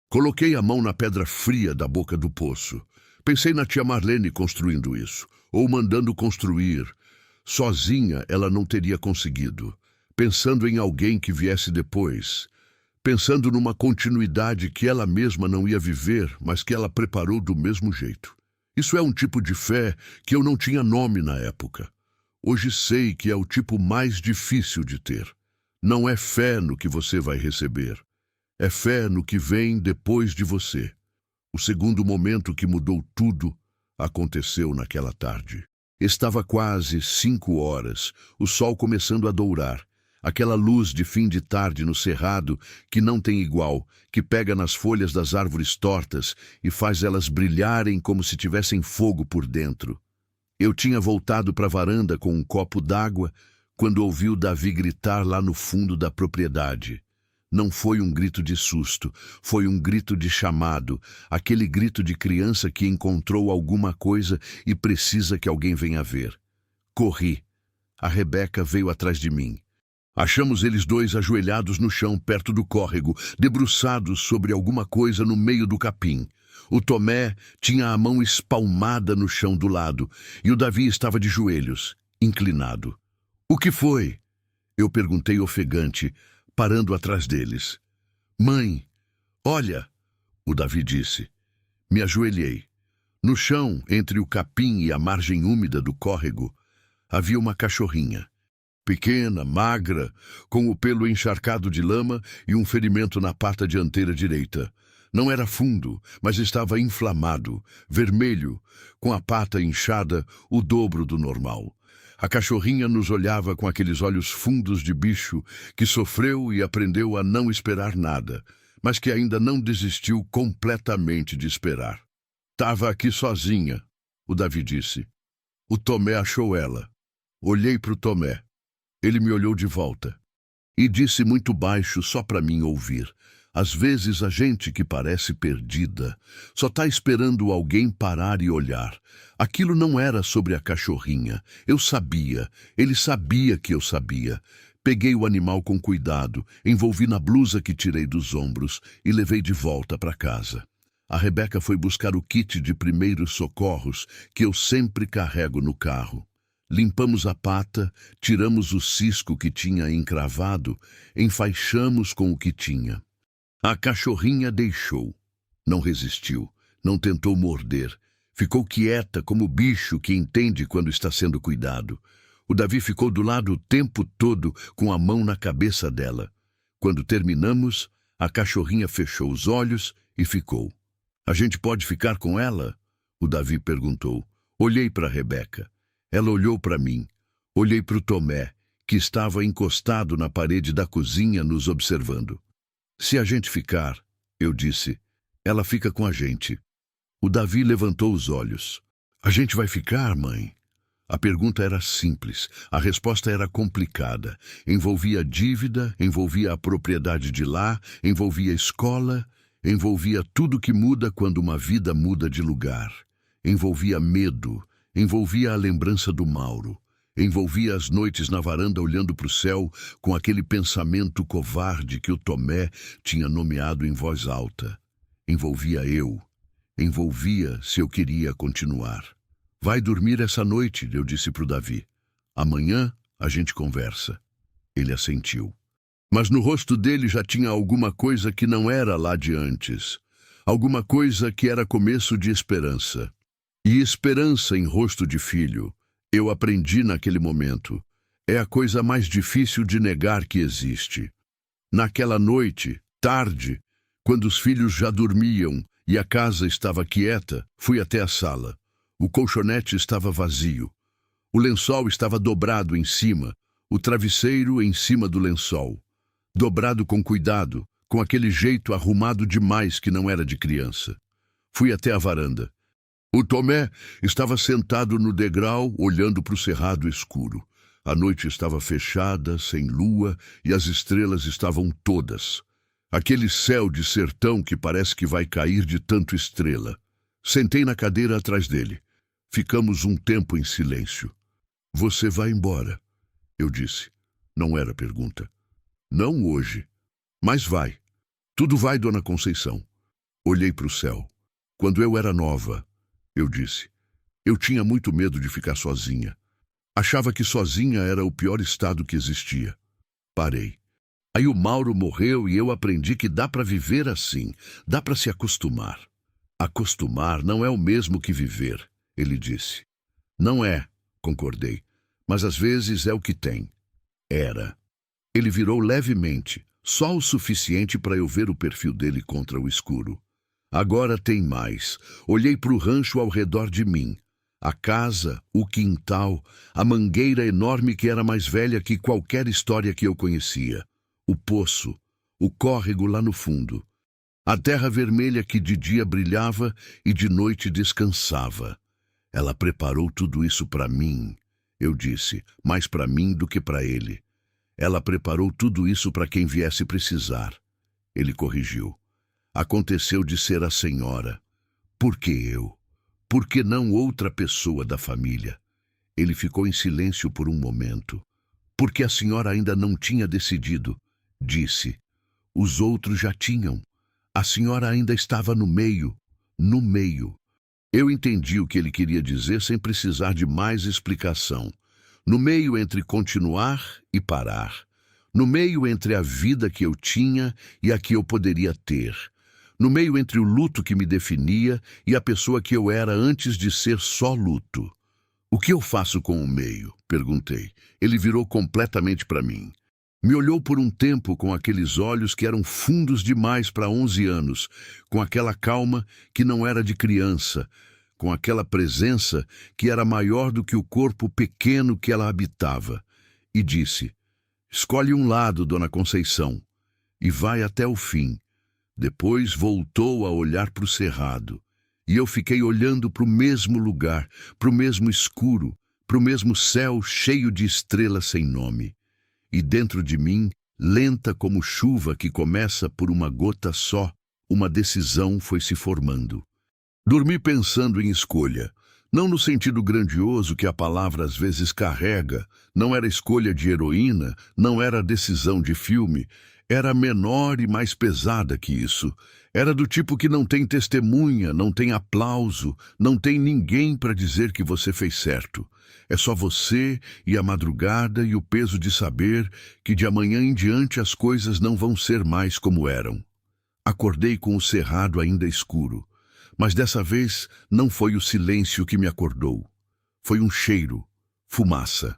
Coloquei a mão na pedra fria da boca do poço. Pensei na tia Marlene construindo isso, ou mandando construir. Sozinha ela não teria conseguido. Pensando em alguém que viesse depois. Pensando numa continuidade que ela mesma não ia viver, mas que ela preparou do mesmo jeito. Isso é um tipo de fé que eu não tinha nome na época. Hoje sei que é o tipo mais difícil de ter. Não é fé no que você vai receber. É fé no que vem depois de você. O segundo momento que mudou tudo aconteceu naquela tarde. Estava quase 5 horas, o sol começando a dourar. Aquela luz de fim de tarde no cerrado que não tem igual, que pega nas folhas das árvores tortas e faz elas brilharem como se tivessem fogo por dentro. Eu tinha voltado para a varanda com um copo d'água quando ouvi o Davi gritar lá no fundo da propriedade. Não foi um grito de susto, foi um grito de chamado, aquele grito de criança que encontrou alguma coisa e precisa que alguém venha ver. Corri. A Rebeca veio atrás de mim. Achamos eles dois ajoelhados no chão perto do córrego, debruçados sobre alguma coisa no meio do capim. O Tomé tinha a mão espalmada no chão do lado e o Davi estava de joelhos, inclinado. O que foi? Eu perguntei ofegante, parando atrás deles. Mãe, olha, o Davi disse. Me ajoelhei. No chão, entre o capim e a margem úmida do córrego, havia uma cachorrinha. Pequena, magra, com o pelo encharcado de lama e um ferimento na pata dianteira direita. Não era fundo, mas estava inflamado, vermelho, com a pata inchada o dobro do normal. A cachorrinha nos olhava com aqueles olhos fundos de bicho que sofreu e aprendeu a não esperar nada, mas que ainda não desistiu completamente de esperar. Estava aqui sozinha, o Davi disse. O Tomé achou ela. Olhei para o Tomé. Ele me olhou de volta e disse muito baixo só para mim ouvir. Às vezes a gente que parece perdida só está esperando alguém parar e olhar. Aquilo não era sobre a cachorrinha. Eu sabia. Ele sabia que eu sabia. Peguei o animal com cuidado, envolvi na blusa que tirei dos ombros e levei de volta para casa. A Rebeca foi buscar o kit de primeiros socorros que eu sempre carrego no carro. Limpamos a pata, tiramos o cisco que tinha encravado, enfaixamos com o que tinha. A cachorrinha deixou. Não resistiu, não tentou morder. Ficou quieta como bicho que entende quando está sendo cuidado. O Davi ficou do lado o tempo todo com a mão na cabeça dela. Quando terminamos, a cachorrinha fechou os olhos e ficou. A gente pode ficar com ela? O Davi perguntou. Olhei para Rebeca. Ela olhou para mim. Olhei para o Tomé, que estava encostado na parede da cozinha nos observando. Se a gente ficar, eu disse, ela fica com a gente. O Davi levantou os olhos. A gente vai ficar, mãe? A pergunta era simples, a resposta era complicada. Envolvia dívida, envolvia a propriedade de lá, envolvia escola, envolvia tudo que muda quando uma vida muda de lugar. Envolvia medo, envolvia a lembrança do Mauro. Envolvia as noites na varanda olhando para o céu com aquele pensamento covarde que o Tomé tinha nomeado em voz alta. Envolvia eu. Envolvia se eu queria continuar. Vai dormir essa noite, eu disse para o Davi. Amanhã a gente conversa. Ele assentiu. Mas no rosto dele já tinha alguma coisa que não era lá de antes. Alguma coisa que era começo de esperança. E esperança em rosto de filho, eu aprendi naquele momento, é a coisa mais difícil de negar que existe. Naquela noite, tarde, quando os filhos já dormiam e a casa estava quieta, fui até a sala. O colchonete estava vazio. O lençol estava dobrado em cima, o travesseiro em cima do lençol. Dobrado com cuidado, com aquele jeito arrumado demais que não era de criança. Fui até a varanda. O Tomé estava sentado no degrau, olhando para o cerrado escuro. A noite estava fechada, sem lua, e as estrelas estavam todas. Aquele céu de sertão que parece que vai cair de tanto estrela. Sentei na cadeira atrás dele. Ficamos um tempo em silêncio. Você vai embora, eu disse. Não era pergunta. Não hoje. Mas vai. Tudo vai, Dona Conceição. Olhei para o céu. Quando eu era nova, eu disse. Eu tinha muito medo de ficar sozinha. Achava que sozinha era o pior estado que existia. Parei. Aí o Mauro morreu e eu aprendi que dá para viver assim. Dá para se acostumar. Acostumar não é o mesmo que viver, ele disse. Não é, concordei, mas às vezes é o que tem. Era. Ele virou levemente, só o suficiente para eu ver o perfil dele contra o escuro. Agora tem mais. Olhei para o rancho ao redor de mim. A casa, o quintal, a mangueira enorme que era mais velha que qualquer história que eu conhecia. O poço, o córrego lá no fundo. A terra vermelha que de dia brilhava e de noite descansava. Ela preparou tudo isso para mim, eu disse, mais para mim do que para ele. Ela preparou tudo isso para quem viesse precisar. Ele corrigiu. Aconteceu de ser a senhora. Por que eu? Por que não outra pessoa da família? Ele ficou em silêncio por um momento. Porque a senhora ainda não tinha decidido, disse. Os outros já tinham. A senhora ainda estava no meio. No meio. Eu entendi o que ele queria dizer sem precisar de mais explicação. No meio entre continuar e parar. No meio entre a vida que eu tinha e a que eu poderia ter. No meio entre o luto que me definia e a pessoa que eu era antes de ser só luto. O que eu faço com o meio? Perguntei. Ele virou completamente para mim. Me olhou por um tempo com aqueles olhos que eram fundos demais para 11 anos, com aquela calma que não era de criança, com aquela presença que era maior do que o corpo pequeno que ela habitava, e disse, escolhe um lado, Dona Conceição, e vai até o fim. Depois voltou a olhar para o cerrado, e eu fiquei olhando para o mesmo lugar, para o mesmo escuro, para o mesmo céu cheio de estrelas sem nome. E dentro de mim, lenta como chuva que começa por uma gota só, uma decisão foi se formando. Dormi pensando em escolha, não no sentido grandioso que a palavra às vezes carrega, não era escolha de heroína, não era decisão de filme, era menor e mais pesada que isso. Era do tipo que não tem testemunha, não tem aplauso, não tem ninguém para dizer que você fez certo. É só você e a madrugada e o peso de saber que de amanhã em diante as coisas não vão ser mais como eram. Acordei com o cerrado ainda escuro, mas dessa vez não foi o silêncio que me acordou. Foi um cheiro, fumaça.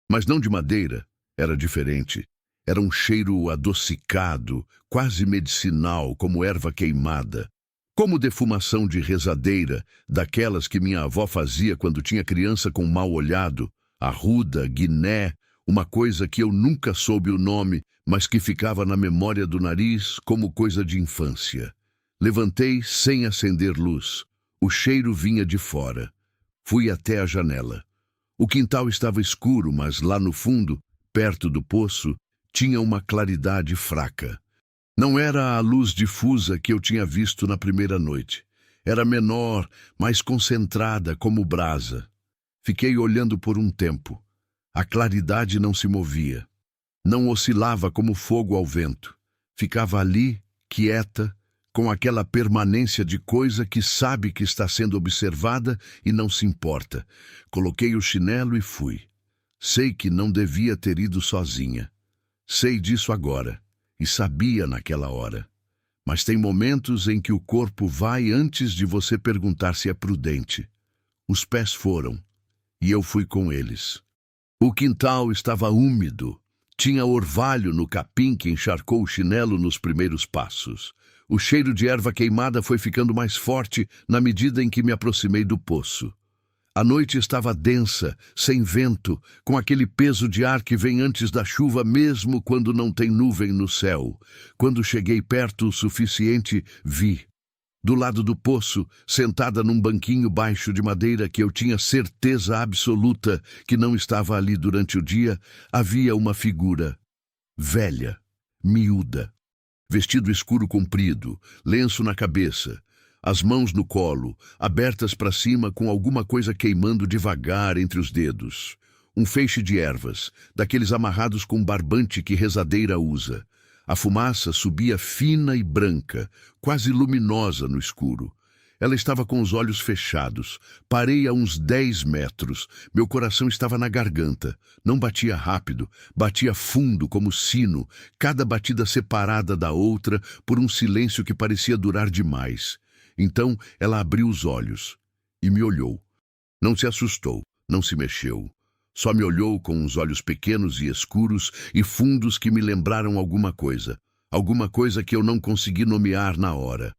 Mas não de madeira, era diferente. Era um cheiro adocicado, quase medicinal, como erva queimada. Como defumação de rezadeira, daquelas que minha avó fazia quando tinha criança com mal olhado, arruda, guiné, uma coisa que eu nunca soube o nome, mas que ficava na memória do nariz como coisa de infância. Levantei sem acender luz. O cheiro vinha de fora. Fui até a janela. O quintal estava escuro, mas lá no fundo, perto do poço, tinha uma claridade fraca. Não era a luz difusa que eu tinha visto na primeira noite. Era menor, mais concentrada, como brasa. Fiquei olhando por um tempo. A claridade não se movia. Não oscilava como fogo ao vento. Ficava ali, quieta, com aquela permanência de coisa que sabe que está sendo observada e não se importa. Coloquei o chinelo e fui. Sei que não devia ter ido sozinha. Sei disso agora, e sabia naquela hora. Mas tem momentos em que o corpo vai antes de você perguntar se é prudente. Os pés foram, e eu fui com eles. O quintal estava úmido. Tinha orvalho no capim que encharcou o chinelo nos primeiros passos. O cheiro de erva queimada foi ficando mais forte na medida em que me aproximei do poço. A noite estava densa, sem vento, com aquele peso de ar que vem antes da chuva mesmo quando não tem nuvem no céu. Quando cheguei perto o suficiente, vi. Do lado do poço, sentada num banquinho baixo de madeira que eu tinha certeza absoluta que não estava ali durante o dia, havia uma figura. Velha, miúda. Vestido escuro comprido, lenço na cabeça, as mãos no colo, abertas para cima com alguma coisa queimando devagar entre os dedos. Um feixe de ervas, daqueles amarrados com barbante que rezadeira usa. A fumaça subia fina e branca, quase luminosa no escuro. Ela estava com os olhos fechados. Parei a uns 10 metros. Meu coração estava na garganta. Não batia rápido, batia fundo como sino, cada batida separada da outra por um silêncio que parecia durar demais. Então ela abriu os olhos e me olhou. Não se assustou, não se mexeu. Só me olhou com os olhos pequenos e escuros e fundos que me lembraram alguma coisa que eu não consegui nomear na hora.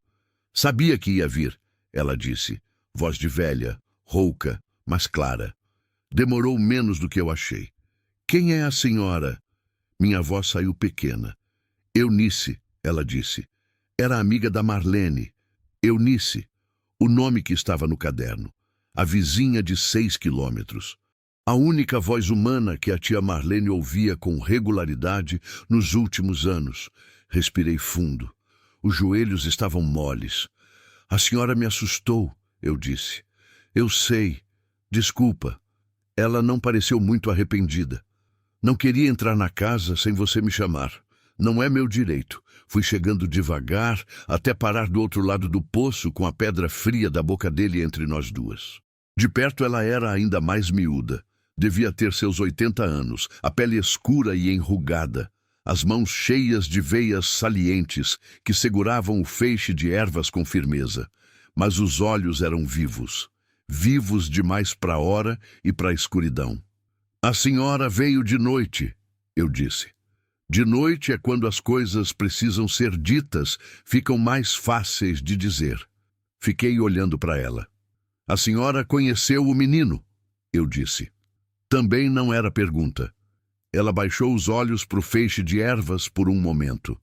Sabia que ia vir, ela disse, voz de velha, rouca, mas clara. Demorou menos do que eu achei. Quem é a senhora? Minha voz saiu pequena. Eunice, ela disse. Era amiga da Marlene. Eunice, o nome que estava no caderno. A vizinha de 6 quilômetros. A única voz humana que a tia Marlene ouvia com regularidade nos últimos anos. Respirei fundo. Os joelhos estavam moles. A senhora me assustou, eu disse. Eu sei. Desculpa. Ela não pareceu muito arrependida. Não queria entrar na casa sem você me chamar. Não é meu direito. Fui chegando devagar até parar do outro lado do poço com a pedra fria da boca dele entre nós duas. De perto ela era ainda mais miúda. Devia ter seus 80 anos, a pele escura e enrugada, as mãos cheias de veias salientes que seguravam o feixe de ervas com firmeza. Mas os olhos eram vivos, vivos demais para a hora e para a escuridão. A senhora veio de noite, eu disse. De noite é quando as coisas precisam ser ditas, ficam mais fáceis de dizer. Fiquei olhando para ela. A senhora conheceu o menino, eu disse. Também não era pergunta. Ela baixou os olhos para o feixe de ervas por um momento.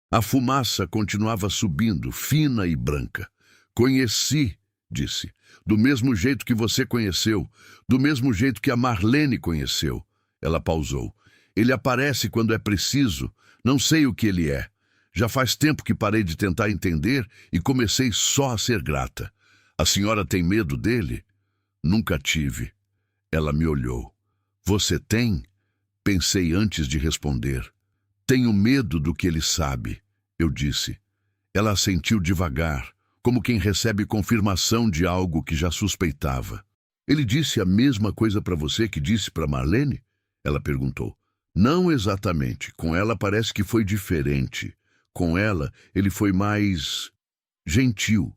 A fumaça continuava subindo, fina e branca. Conheci, disse, do mesmo jeito que você conheceu, do mesmo jeito que a Marlene conheceu. Ela pausou. Ele aparece quando é preciso, não sei o que ele é. Já faz tempo que parei de tentar entender e comecei só a ser grata. A senhora tem medo dele? Nunca tive. Ela me olhou. Você tem? Pensei antes de responder. Tenho medo do que ele sabe, eu disse. Ela assentiu devagar, como quem recebe confirmação de algo que já suspeitava. Ele disse a mesma coisa para você que disse para Marlene? Ela perguntou. Não exatamente. Com ela parece que foi diferente. Com ela, ele foi mais gentil.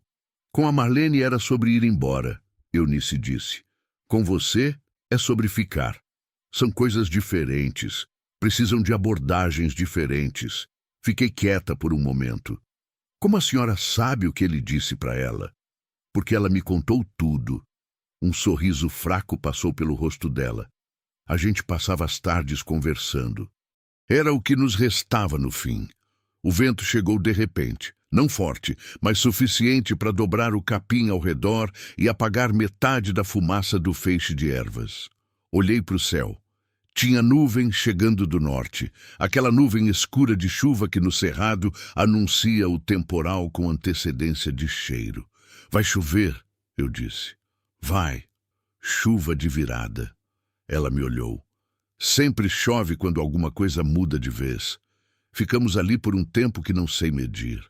Com a Marlene era sobre ir embora, Eunice disse. Com você é sobre ficar. São coisas diferentes. Precisam de abordagens diferentes. Fiquei quieta por um momento. Como a senhora sabe o que ele disse para ela? Porque ela me contou tudo. Um sorriso fraco passou pelo rosto dela. A gente passava as tardes conversando. Era o que nos restava no fim. O vento chegou de repente. Não forte, mas suficiente para dobrar o capim ao redor e apagar metade da fumaça do feixe de ervas. Olhei para o céu. Tinha nuvem chegando do norte, aquela nuvem escura de chuva que no cerrado anuncia o temporal com antecedência de cheiro. Vai chover, eu disse. Vai. Chuva de virada. Ela me olhou. Sempre chove quando alguma coisa muda de vez. Ficamos ali por um tempo que não sei medir.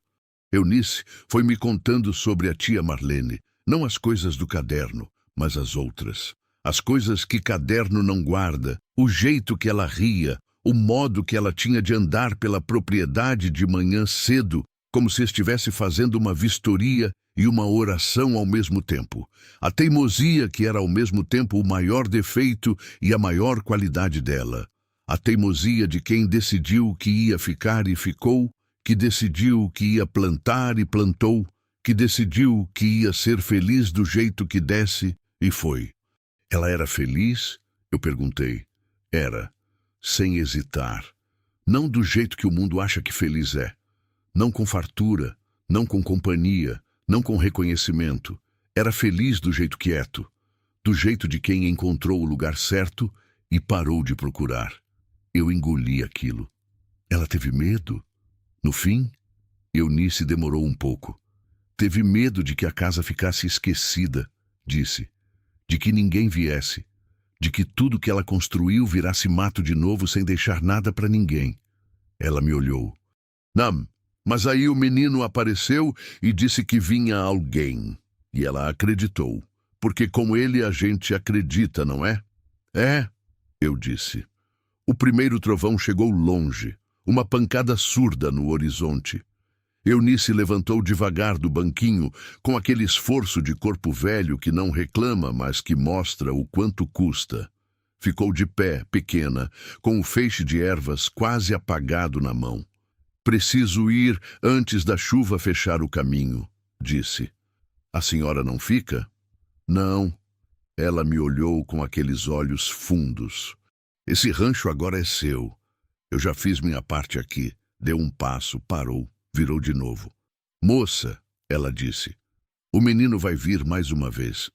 Eunice foi me contando sobre a tia Marlene, não as coisas do caderno, mas as outras. As coisas que caderno não guarda, o jeito que ela ria, o modo que ela tinha de andar pela propriedade de manhã cedo, como se estivesse fazendo uma vistoria e uma oração ao mesmo tempo. A teimosia que era ao mesmo tempo o maior defeito e a maior qualidade dela. A teimosia de quem decidiu que ia ficar e ficou, que decidiu que ia plantar e plantou, que decidiu que ia ser feliz do jeito que desse e foi. Ela era feliz? Eu perguntei. Era, sem hesitar. Não do jeito que o mundo acha que feliz é. Não com fartura, não com companhia, não com reconhecimento. Era feliz do jeito quieto, do jeito de quem encontrou o lugar certo e parou de procurar. Eu engoli aquilo. Ela teve medo? No fim, Eunice demorou um pouco. Teve medo de que a casa ficasse esquecida, disse. De que ninguém viesse, de que tudo que ela construiu virasse mato de novo sem deixar nada para ninguém. Ela me olhou. Não, mas aí o menino apareceu e disse que vinha alguém. E ela acreditou, porque com ele a gente acredita, não é? É, eu disse. O primeiro trovão chegou longe, uma pancada surda no horizonte. Eunice levantou devagar do banquinho, com aquele esforço de corpo velho que não reclama, mas que mostra o quanto custa. Ficou de pé, pequena, com o feixe de ervas quase apagado na mão. Preciso ir antes da chuva fechar o caminho, disse. A senhora não fica? Não. Ela me olhou com aqueles olhos fundos. Esse rancho agora é seu. Eu já fiz minha parte aqui. Deu um passo, parou. Virou de novo. Moça, ela disse, o menino vai vir mais uma vez.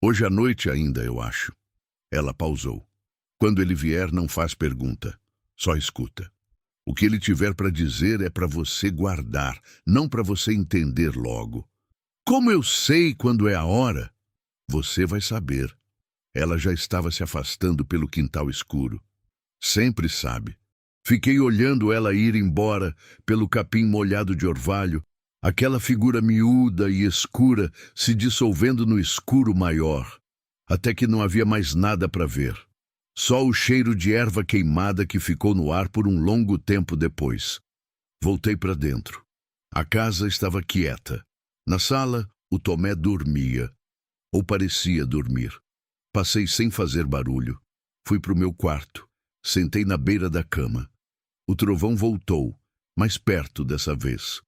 Hoje à noite ainda, eu acho. Ela pausou. Quando ele vier, não faz pergunta. Só escuta. O que ele tiver para dizer é para você guardar, não para você entender logo. Como eu sei quando é a hora? Você vai saber. Ela já estava se afastando pelo quintal escuro. Sempre sabe. Fiquei olhando ela ir embora pelo capim molhado de orvalho, aquela figura miúda e escura se dissolvendo no escuro maior, até que não havia mais nada para ver. Só o cheiro de erva queimada que ficou no ar por um longo tempo depois. Voltei para dentro. A casa estava quieta. Na sala, o Tomé dormia, ou parecia dormir. Passei sem fazer barulho. Fui para o meu quarto. Sentei na beira da cama. O trovão voltou, mais perto dessa vez.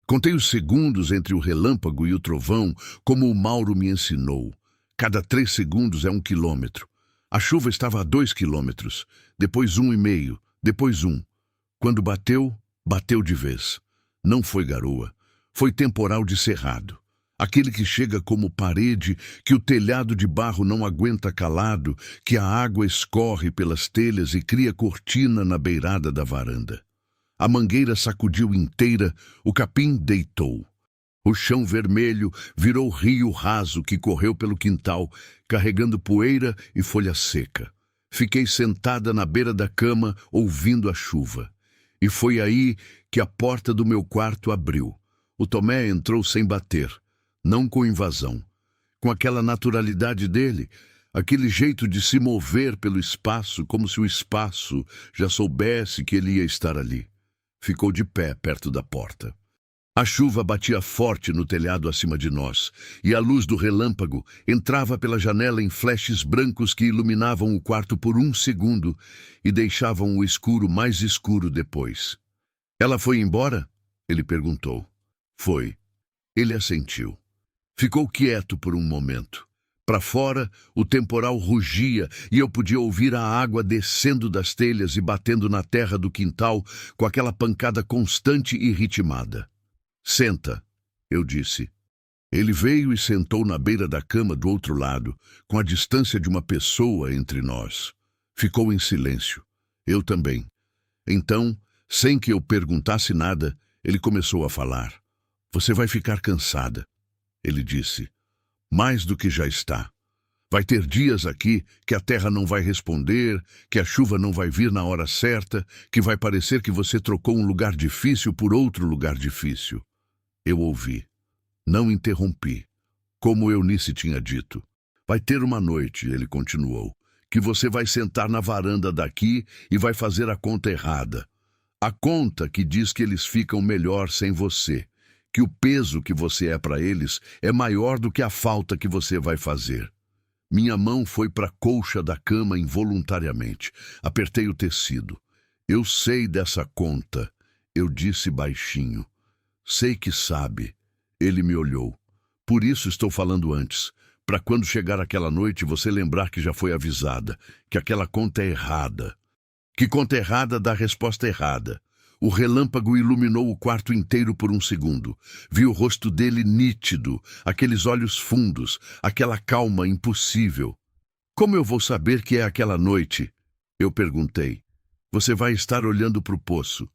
Contei os segundos entre o relâmpago e o trovão, como o Mauro me ensinou. Cada 3 segundos é 1 quilômetro. A chuva estava a 2 quilômetros, depois 1,5, depois 1. Quando bateu, bateu de vez. Não foi garoa, foi temporal de cerrado. Aquele que chega como parede, que o telhado de barro não aguenta calado, que a água escorre pelas telhas e cria cortina na beirada da varanda. A mangueira sacudiu inteira, o capim deitou. O chão vermelho virou rio raso que correu pelo quintal, carregando poeira e folha seca. Fiquei sentada na beira da cama, ouvindo a chuva. E foi aí que a porta do meu quarto abriu. O Tomé entrou sem bater. Não com invasão, com aquela naturalidade dele, aquele jeito de se mover pelo espaço, como se o espaço já soubesse que ele ia estar ali. Ficou de pé perto da porta. A chuva batia forte no telhado acima de nós, e a luz do relâmpago entrava pela janela em flashes brancos que iluminavam o quarto por 1 segundo e deixavam o escuro mais escuro depois. Ela foi embora? Ele perguntou. Foi. Ele assentiu. Ficou quieto por um momento. Para fora, o temporal rugia e eu podia ouvir a água descendo das telhas e batendo na terra do quintal com aquela pancada constante e ritmada. Senta, eu disse. Ele veio e sentou na beira da cama do outro lado, com a distância de uma pessoa entre nós. Ficou em silêncio. Eu também. Então, sem que eu perguntasse nada, ele começou a falar. Você vai ficar cansada, ele disse. Mais do que já está. Vai ter dias aqui que a terra não vai responder, que a chuva não vai vir na hora certa, que vai parecer que você trocou um lugar difícil por outro lugar difícil. Eu ouvi. Não interrompi. Como Eunice tinha dito. Vai ter uma noite, ele continuou, que você vai sentar na varanda daqui e vai fazer a conta errada. A conta que diz que eles ficam melhor sem você, que o peso que você é para eles é maior do que a falta que você vai fazer. Minha mão foi para a colcha da cama involuntariamente. Apertei o tecido. Eu sei dessa conta, eu disse baixinho. Sei que sabe. Ele me olhou. Por isso estou falando antes, para quando chegar aquela noite você lembrar que já foi avisada, que aquela conta é errada. Que conta errada dá resposta errada. O relâmpago iluminou o quarto inteiro por um segundo. Vi o rosto dele nítido, aqueles olhos fundos, aquela calma impossível. Como eu vou saber que é aquela noite? Eu perguntei. Você vai estar olhando para o poço.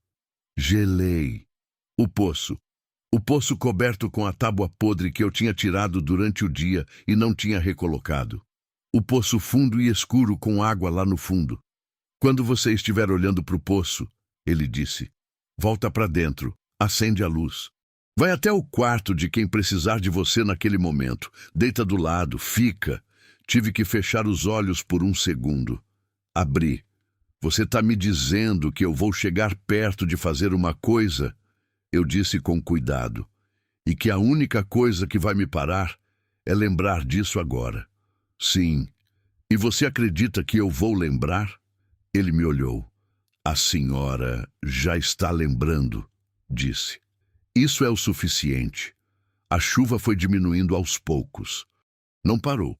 Gelei. O poço. O poço coberto com a tábua podre que eu tinha tirado durante o dia e não tinha recolocado. O poço fundo e escuro com água lá no fundo. Quando você estiver olhando para o poço, ele disse, volta para dentro, acende a luz. Vai até o quarto de quem precisar de você naquele momento. Deita do lado, fica. Tive que fechar os olhos por um segundo. Abri. Você está me dizendo que eu vou chegar perto de fazer uma coisa? Eu disse com cuidado. E que a única coisa que vai me parar é lembrar disso agora. Sim. E você acredita que eu vou lembrar? Ele me olhou. A senhora já está lembrando, disse. Isso é o suficiente. A chuva foi diminuindo aos poucos. Não parou.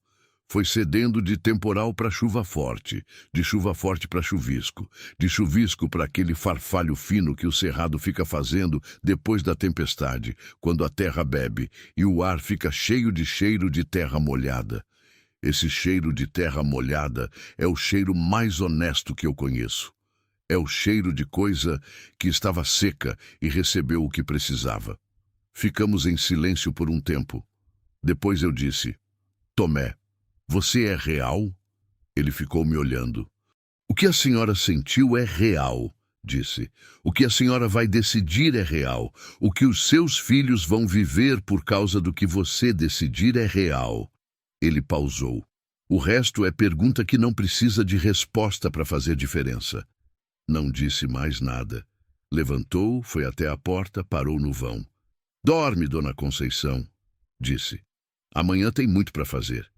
Foi cedendo de temporal para chuva forte, de chuva forte para chuvisco, de chuvisco para aquele farfalho fino que o cerrado fica fazendo depois da tempestade, quando a terra bebe e o ar fica cheio de cheiro de terra molhada. Esse cheiro de terra molhada é o cheiro mais honesto que eu conheço. É o cheiro de coisa que estava seca e recebeu o que precisava. Ficamos em silêncio por um tempo. Depois eu disse, Tomé, você é real? Ele ficou me olhando. O que a senhora sentiu é real, disse. O que a senhora vai decidir é real. O que os seus filhos vão viver por causa do que você decidir é real. Ele pausou. O resto é pergunta que não precisa de resposta para fazer diferença. Não disse mais nada. Levantou, foi até a porta, parou no vão. Dorme, dona Conceição, disse. Amanhã tem muito para fazer.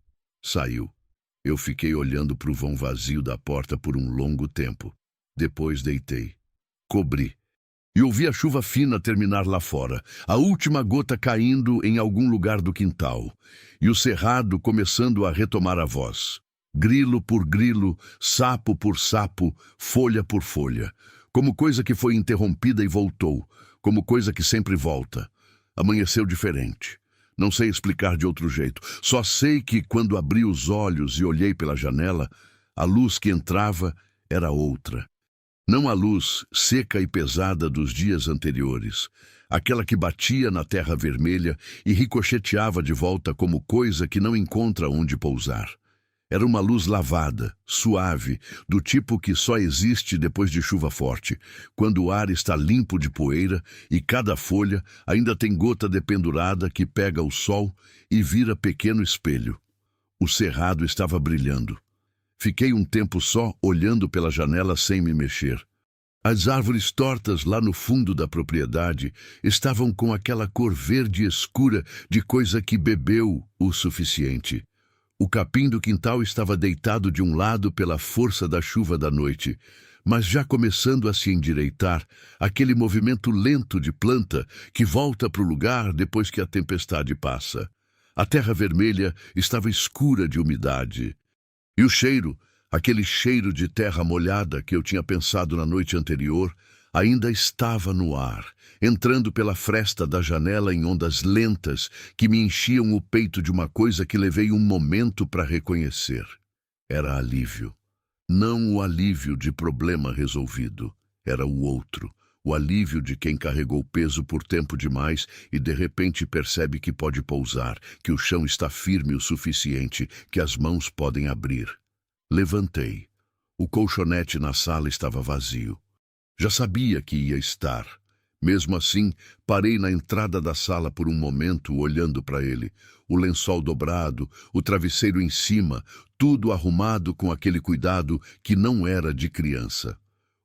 Saiu. Eu fiquei olhando para o vão vazio da porta por um longo tempo. Depois deitei. Cobri. E ouvi a chuva fina terminar lá fora, a última gota caindo em algum lugar do quintal, e o cerrado começando a retomar a voz. Grilo por grilo, sapo por sapo, folha por folha. Como coisa que foi interrompida e voltou, como coisa que sempre volta. Amanheceu diferente. Não sei explicar de outro jeito. Só sei que, quando abri os olhos e olhei pela janela, a luz que entrava era outra. Não a luz seca e pesada dos dias anteriores, aquela que batia na terra vermelha e ricocheteava de volta como coisa que não encontra onde pousar. Era uma luz lavada, suave, do tipo que só existe depois de chuva forte, quando o ar está limpo de poeira e cada folha ainda tem gota dependurada que pega o sol e vira pequeno espelho. O cerrado estava brilhando. Fiquei um tempo só olhando pela janela sem me mexer. As árvores tortas lá no fundo da propriedade estavam com aquela cor verde escura de coisa que bebeu o suficiente. O capim do quintal estava deitado de um lado pela força da chuva da noite, mas já começando a se endireitar, aquele movimento lento de planta que volta para o lugar depois que a tempestade passa. A terra vermelha estava escura de umidade. E o cheiro, aquele cheiro de terra molhada que eu tinha pensado na noite anterior, ainda estava no ar, entrando pela fresta da janela em ondas lentas que me enchiam o peito de uma coisa que levei um momento para reconhecer. Era alívio. Não o alívio de problema resolvido. Era o outro. O alívio de quem carregou peso por tempo demais e de repente percebe que pode pousar, que o chão está firme o suficiente, que as mãos podem abrir. Levantei. O colchonete na sala estava vazio. Já sabia que ia estar. Mesmo assim, parei na entrada da sala por um momento, olhando para ele. O lençol dobrado, o travesseiro em cima, tudo arrumado com aquele cuidado que não era de criança.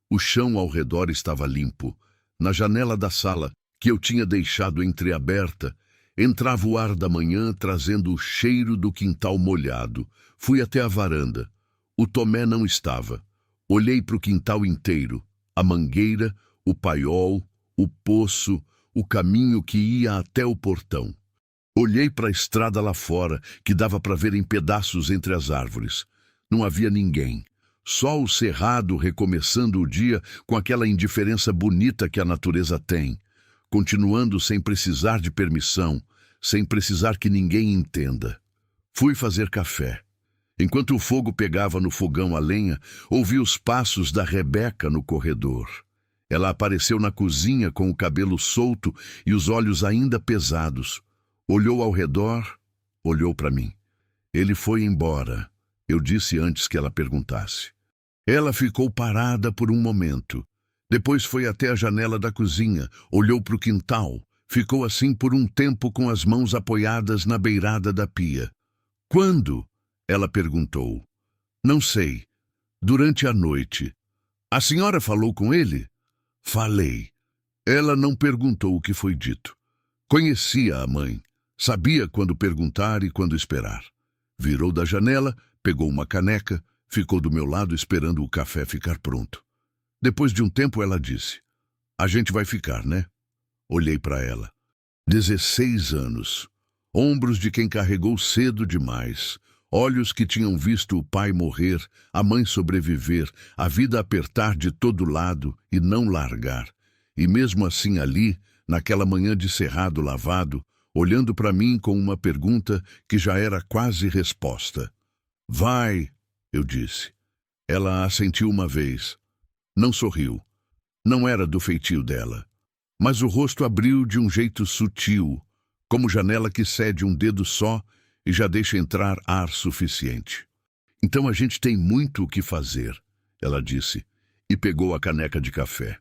O chão ao redor estava limpo. Na janela da sala, que eu tinha deixado entreaberta, entrava o ar da manhã trazendo o cheiro do quintal molhado. Fui até a varanda. O Tomé não estava. Olhei para o quintal inteiro. A mangueira, o paiol, o poço, o caminho que ia até o portão. Olhei para a estrada lá fora, que dava para ver em pedaços entre as árvores. Não havia ninguém. Só o cerrado recomeçando o dia com aquela indiferença bonita que a natureza tem, continuando sem precisar de permissão, sem precisar que ninguém entenda. Fui fazer café. Enquanto o fogo pegava no fogão a lenha, ouvi os passos da Rebeca no corredor. Ela apareceu na cozinha com o cabelo solto e os olhos ainda pesados. Olhou ao redor, olhou para mim. Ele foi embora. Eu disse antes que ela perguntasse. Ela ficou parada por um momento. Depois foi até a janela da cozinha, olhou para o quintal. Ficou assim por um tempo com as mãos apoiadas na beirada da pia. Quando? Ela perguntou. Não sei. Durante a noite. A senhora falou com ele? Falei. Ela não perguntou o que foi dito. Conhecia a mãe. Sabia quando perguntar e quando esperar. Virou da janela, pegou uma caneca, ficou do meu lado esperando o café ficar pronto. Depois de um tempo ela disse, a gente vai ficar, né? Olhei para ela. 16 anos. Ombros de quem carregou cedo demais. Olhos que tinham visto o pai morrer, a mãe sobreviver, a vida apertar de todo lado e não largar. E mesmo assim ali, naquela manhã de cerrado lavado, olhando para mim com uma pergunta que já era quase resposta. Vai, eu disse. Ela assentiu uma vez. Não sorriu. Não era do feitio dela. Mas o rosto abriu de um jeito sutil, como janela que cede um dedo só e já deixa entrar ar suficiente. Então a gente tem muito o que fazer, ela disse, e pegou a caneca de café.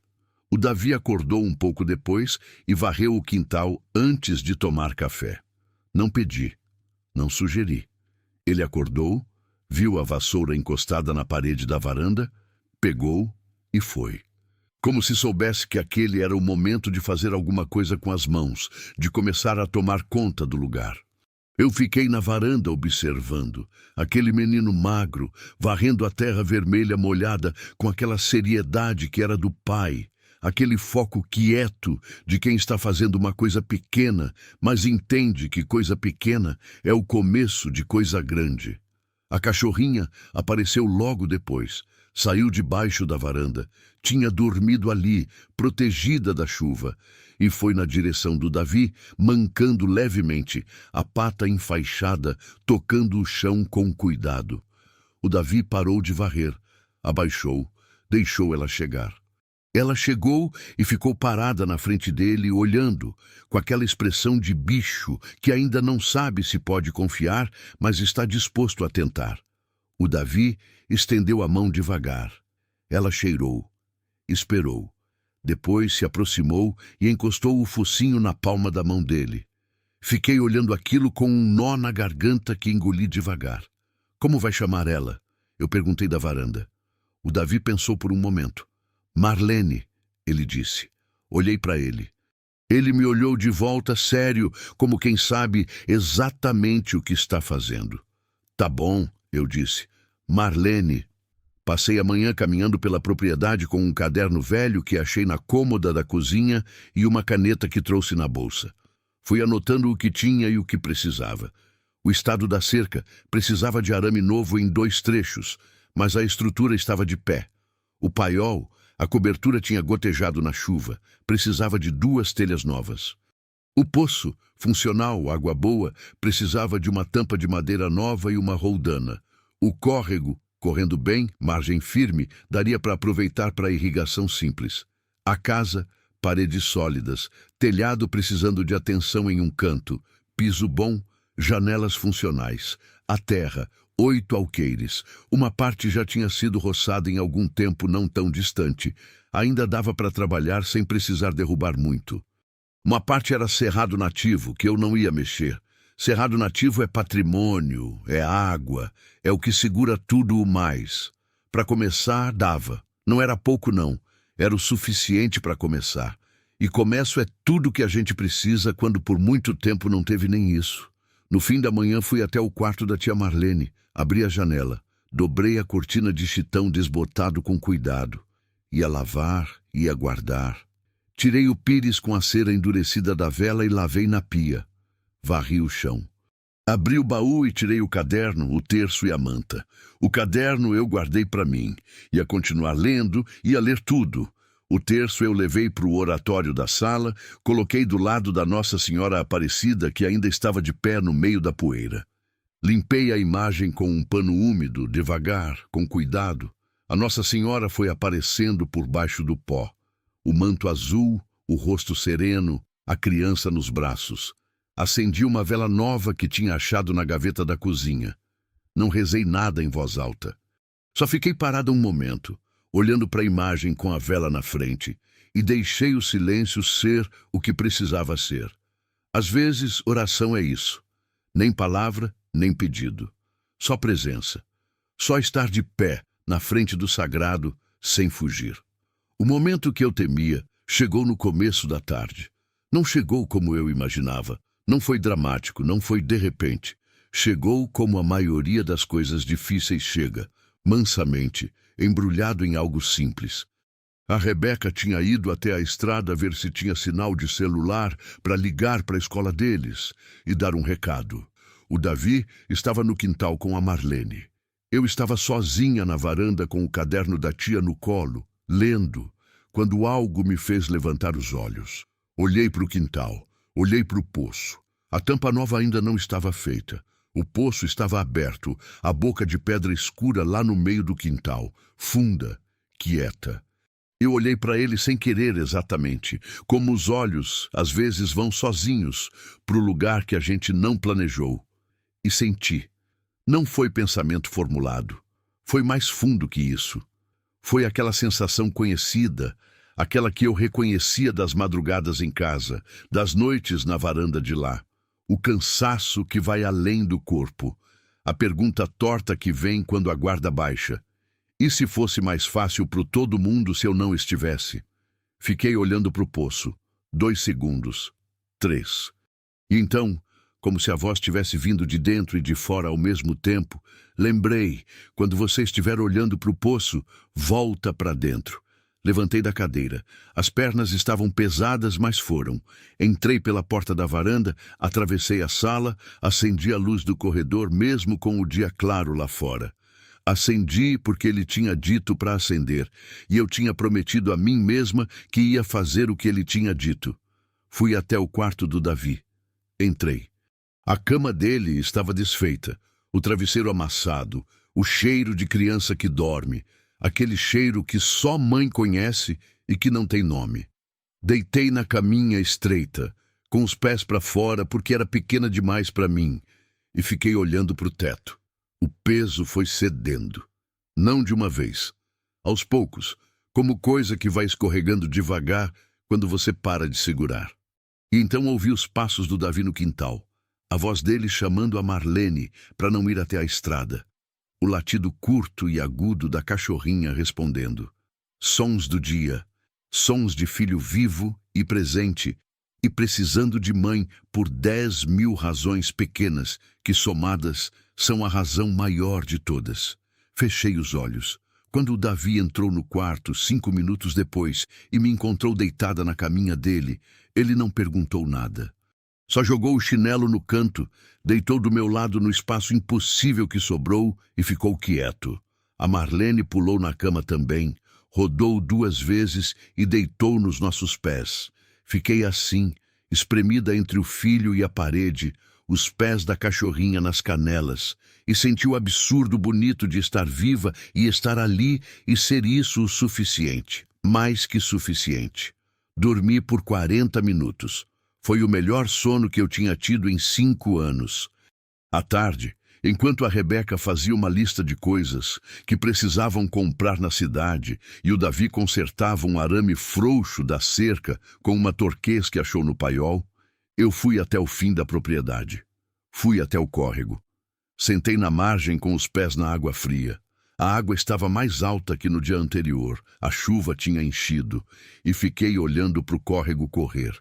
O Davi acordou um pouco depois e varreu o quintal antes de tomar café. Não pedi, não sugeri. Ele acordou, viu a vassoura encostada na parede da varanda, pegou e foi. Como se soubesse que aquele era o momento de fazer alguma coisa com as mãos, de começar a tomar conta do lugar. Eu fiquei na varanda observando, aquele menino magro, varrendo a terra vermelha molhada com aquela seriedade que era do pai, aquele foco quieto de quem está fazendo uma coisa pequena, mas entende que coisa pequena é o começo de coisa grande. A cachorrinha apareceu logo depois, saiu debaixo da varanda, tinha dormido ali, protegida da chuva, e foi na direção do Davi, mancando levemente, a pata enfaixada, tocando o chão com cuidado. O Davi parou de varrer, abaixou, deixou ela chegar. Ela chegou e ficou parada na frente dele, olhando, com aquela expressão de bicho que ainda não sabe se pode confiar, mas está disposto a tentar. O Davi estendeu a mão devagar. Ela cheirou, esperou. Depois se aproximou e encostou o focinho na palma da mão dele. Fiquei olhando aquilo com um nó na garganta que engoli devagar. Como vai chamar ela? Eu perguntei da varanda. O Davi pensou por um momento. Marlene, ele disse. Olhei para ele. Ele me olhou de volta sério, como quem sabe exatamente o que está fazendo. Tá bom, eu disse. Marlene. Passei a manhã caminhando pela propriedade com um caderno velho que achei na cômoda da cozinha e uma caneta que trouxe na bolsa. Fui anotando o que tinha e o que precisava. O estado da cerca precisava de arame novo em 2 trechos, mas a estrutura estava de pé. O paiol, A cobertura tinha gotejado na chuva, precisava de 2 telhas novas. O poço, funcional, água boa, precisava de uma tampa de madeira nova e uma roldana. O córrego, correndo bem, margem firme, daria para aproveitar para irrigação simples. A casa, paredes sólidas, telhado precisando de atenção em um canto, piso bom, janelas funcionais. A terra, 8 alqueires. Uma parte já tinha sido roçada em algum tempo não tão distante. Ainda dava para trabalhar sem precisar derrubar muito. Uma parte era cerrado nativo, que eu não ia mexer. Cerrado nativo é patrimônio, é água, é o que segura tudo o mais. Para começar, dava. Não era pouco, não. Era o suficiente para começar. E começo é tudo que a gente precisa quando por muito tempo não teve nem isso. No fim da manhã fui até o quarto da tia Marlene, abri a janela, dobrei a cortina de chitão desbotado com cuidado. Ia lavar, ia guardar. Tirei o pires com a cera endurecida da vela e lavei na pia. Varri o chão. Abri o baú e tirei o caderno, o terço e a manta. O caderno eu guardei para mim. Ia continuar lendo, ia ler tudo. O terço eu levei para o oratório da sala, coloquei do lado da Nossa Senhora Aparecida, que ainda estava de pé no meio da poeira. Limpei a imagem com um pano úmido, devagar, com cuidado. A Nossa Senhora foi aparecendo por baixo do pó. O manto azul, o rosto sereno, a criança nos braços. Acendi uma vela nova que tinha achado na gaveta da cozinha. Não rezei nada em voz alta. Só fiquei parado um momento, olhando para a imagem com a vela na frente, e deixei o silêncio ser o que precisava ser. Às vezes, oração é isso. Nem palavra, nem pedido. Só presença. Só estar de pé, na frente do sagrado, sem fugir. O momento que eu temia chegou no começo da tarde. Não chegou como eu imaginava. Não foi dramático, não foi de repente. Chegou como a maioria das coisas difíceis chega, mansamente, embrulhado em algo simples. A Rebeca tinha ido até a estrada ver se tinha sinal de celular para ligar para a escola deles e dar um recado. O Davi estava no quintal com a Marlene. Eu estava sozinha na varanda com o caderno da tia no colo, lendo, quando algo me fez levantar os olhos. Olhei para o quintal, olhei para o poço. A tampa nova ainda não estava feita. O poço estava aberto, a boca de pedra escura lá no meio do quintal, funda, quieta. Eu olhei para ele sem querer exatamente, como os olhos, às vezes, vão sozinhos para o lugar que a gente não planejou. E senti. Não foi pensamento formulado. Foi mais fundo que isso. Foi aquela sensação conhecida, aquela que eu reconhecia das madrugadas em casa, das noites na varanda de lá. O cansaço que vai além do corpo. A pergunta torta que vem quando a guarda baixa. E se fosse mais fácil para todo mundo se eu não estivesse? Fiquei olhando para o poço. 2 segundos. 3. E então, como se a voz tivesse vindo de dentro e de fora ao mesmo tempo, lembrei, quando você estiver olhando para o poço, volta para dentro. Levantei da cadeira. As pernas estavam pesadas, mas foram. Entrei pela porta da varanda, atravessei a sala, acendi a luz do corredor, mesmo com o dia claro lá fora. Acendi porque ele tinha dito para acender, e eu tinha prometido a mim mesma que ia fazer o que ele tinha dito. Fui até o quarto do Davi. Entrei. A cama dele estava desfeita, o travesseiro amassado, o cheiro de criança que dorme, aquele cheiro que só mãe conhece e que não tem nome. Deitei na caminha estreita, com os pés para fora porque era pequena demais para mim, e fiquei olhando para o teto. O peso foi cedendo. Não de uma vez. Aos poucos, como coisa que vai escorregando devagar quando você para de segurar. E então ouvi os passos do Davi no quintal. A voz dele chamando a Marlene para não ir até a estrada. O latido curto e agudo da cachorrinha respondendo. Sons do dia. Sons de filho vivo e presente e precisando de mãe por 10.000 razões pequenas que, somadas, são a razão maior de todas. Fechei os olhos. Quando o Davi entrou no quarto 5 minutos depois e me encontrou deitada na caminha dele, ele não perguntou nada. Só jogou o chinelo no canto, deitou do meu lado no espaço impossível que sobrou e ficou quieto. A Marlene pulou na cama também, rodou 2 vezes e deitou nos nossos pés. Fiquei assim, espremida entre o filho e a parede, os pés da cachorrinha nas canelas, e senti o absurdo bonito de estar viva e estar ali e ser isso o suficiente. Mais que suficiente. Dormi por 40 minutos. Foi o melhor sono que eu tinha tido em 5 anos. À tarde, enquanto a Rebeca fazia uma lista de coisas que precisavam comprar na cidade e o Davi consertava um arame frouxo da cerca com uma torquês que achou no paiol, eu fui até o fim da propriedade. Fui até o córrego. Sentei na margem com os pés na água fria. A água estava mais alta que no dia anterior, a chuva tinha enchido, e fiquei olhando para o córrego correr.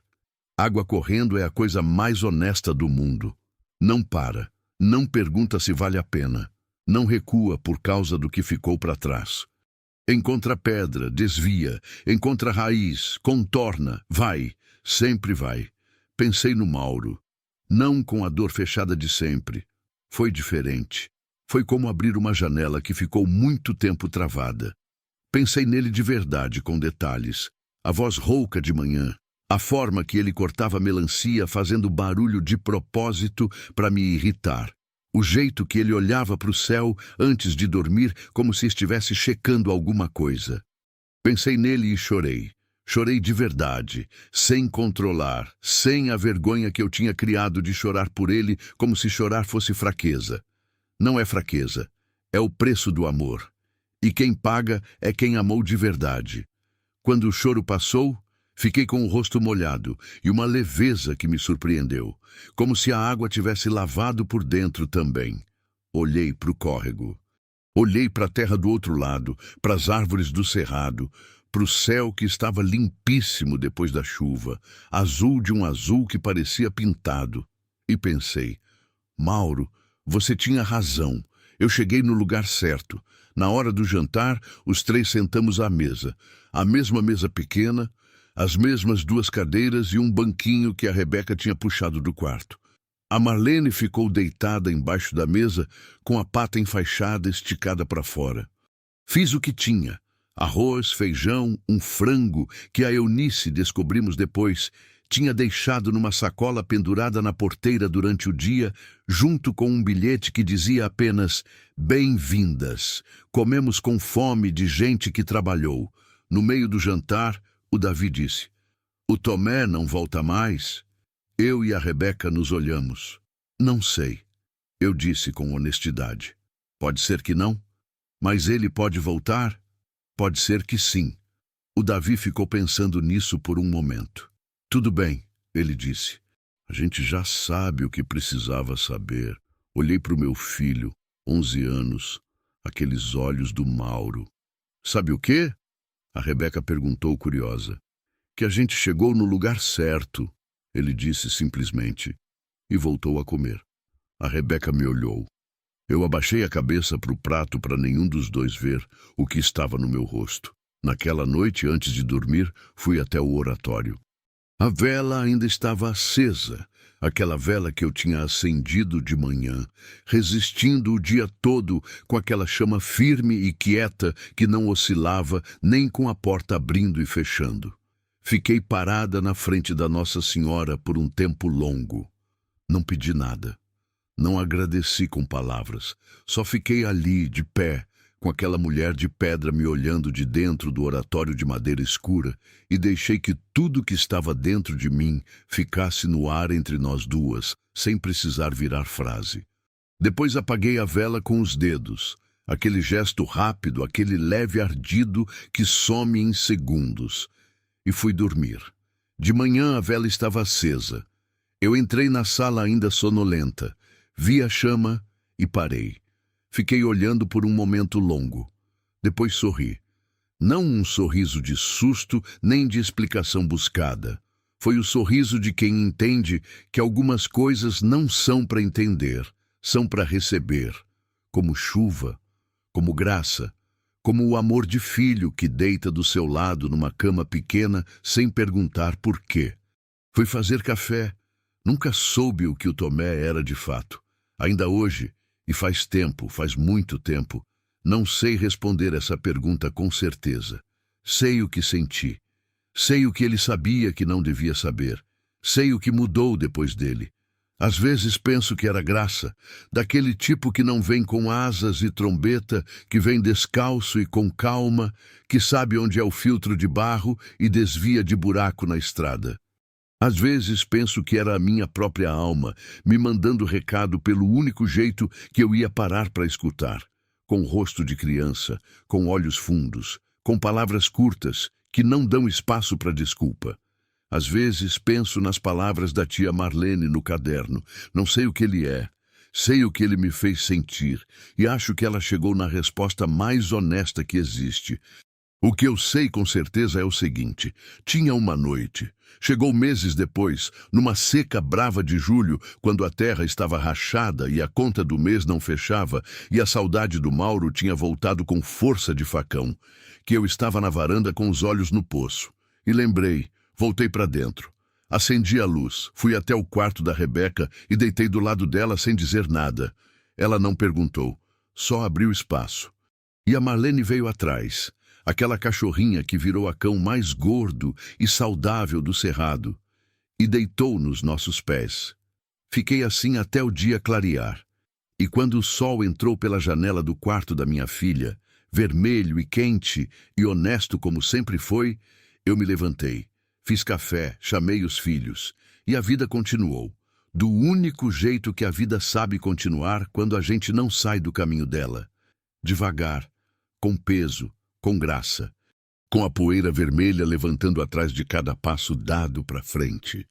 Água correndo é a coisa mais honesta do mundo. Não para, não pergunta se vale a pena, não recua por causa do que ficou para trás. Encontra pedra, desvia, encontra raiz, contorna, vai, sempre vai. Pensei no Mauro, não com a dor fechada de sempre. Foi diferente. Foi como abrir uma janela que ficou muito tempo travada. Pensei nele de verdade, com detalhes. A voz rouca de manhã, a forma que ele cortava melancia fazendo barulho de propósito para me irritar. O jeito que ele olhava para o céu antes de dormir como se estivesse checando alguma coisa. Pensei nele e chorei. Chorei de verdade, sem controlar, sem a vergonha que eu tinha criado de chorar por ele como se chorar fosse fraqueza. Não é fraqueza, é o preço do amor. E quem paga é quem amou de verdade. Quando o choro passou, fiquei com o rosto molhado e uma leveza que me surpreendeu, como se a água tivesse lavado por dentro também. Olhei para o córrego. Olhei para a terra do outro lado, para as árvores do cerrado, para o céu que estava limpíssimo depois da chuva, azul de um azul que parecia pintado. E pensei, Mauro, você tinha razão. Eu cheguei no lugar certo. Na hora do jantar, os 3 sentamos à mesa. A mesma mesa pequena, as mesmas 2 cadeiras e um banquinho que a Rebeca tinha puxado do quarto. A Marlene ficou deitada embaixo da mesa, com a pata enfaixada esticada para fora. Fiz o que tinha. Arroz, feijão, um frango, que a Eunice, descobrimos depois, tinha deixado numa sacola pendurada na porteira durante o dia, junto com um bilhete que dizia apenas "Bem-vindas. Comemos com fome de gente que trabalhou." No meio do jantar, o Davi disse, "O Tomé não volta mais?" Eu e a Rebeca nos olhamos. "Não sei," eu disse com honestidade. "Pode ser que não, mas ele pode voltar? Pode ser que sim." O Davi ficou pensando nisso por um momento. "Tudo bem," ele disse. "A gente já sabe o que precisava saber." Olhei para o meu filho, 11 anos, aqueles olhos do Mauro. "Sabe o quê?" A Rebeca perguntou curiosa. "Que a gente chegou no lugar certo," ele disse simplesmente, e voltou a comer. A Rebeca me olhou. Eu abaixei a cabeça para o prato para nenhum dos dois ver o que estava no meu rosto. Naquela noite, antes de dormir, fui até o oratório. A vela ainda estava acesa, aquela vela que eu tinha acendido de manhã, resistindo o dia todo com aquela chama firme e quieta que não oscilava nem com a porta abrindo e fechando. Fiquei parada na frente da Nossa Senhora por um tempo longo. Não pedi nada. Não agradeci com palavras. Só fiquei ali, de pé, com aquela mulher de pedra me olhando de dentro do oratório de madeira escura, e deixei que tudo que estava dentro de mim ficasse no ar entre nós duas, sem precisar virar frase. Depois apaguei a vela com os dedos, aquele gesto rápido, aquele leve ardido que some em segundos, e fui dormir. De manhã a vela estava acesa. Eu entrei na sala ainda sonolenta, vi a chama e parei. Fiquei olhando por um momento longo. Depois sorri. Não um sorriso de susto, nem de explicação buscada. Foi o sorriso de quem entende que algumas coisas não são para entender, são para receber. Como chuva, como graça, como o amor de filho que deita do seu lado numa cama pequena sem perguntar por quê. Fui fazer café. Nunca soube o que o Tomé era de fato. Ainda hoje, e faz tempo, faz muito tempo, não sei responder essa pergunta com certeza. Sei o que senti. Sei o que ele sabia que não devia saber. Sei o que mudou depois dele. Às vezes penso que era graça, daquele tipo que não vem com asas e trombeta, que vem descalço e com calma, que sabe onde é o filtro de barro e desvia de buraco na estrada. Às vezes penso que era a minha própria alma, me mandando recado pelo único jeito que eu ia parar para escutar, com rosto de criança, com olhos fundos, com palavras curtas, que não dão espaço para desculpa. Às vezes penso nas palavras da tia Marlene no caderno. Não sei o que ele é, sei o que ele me fez sentir, e acho que ela chegou na resposta mais honesta que existe. O que eu sei com certeza é o seguinte: tinha uma noite. Chegou meses depois, numa seca brava de julho, quando a terra estava rachada e a conta do mês não fechava, e a saudade do Mauro tinha voltado com força de facão, que eu estava na varanda com os olhos no poço. E lembrei. Voltei para dentro. Acendi a luz, fui até o quarto da Rebeca e deitei do lado dela sem dizer nada. Ela não perguntou, só abriu espaço. E a Marlene veio atrás, aquela cachorrinha que virou a cão mais gordo e saudável do cerrado, e deitou nos nossos pés. Fiquei assim até o dia clarear. E quando o sol entrou pela janela do quarto da minha filha, vermelho e quente e honesto como sempre foi, eu me levantei. Fiz café, chamei os filhos, e a vida continuou. Do único jeito que a vida sabe continuar quando a gente não sai do caminho dela. Devagar, com peso, com graça, com a poeira vermelha levantando atrás de cada passo dado para frente.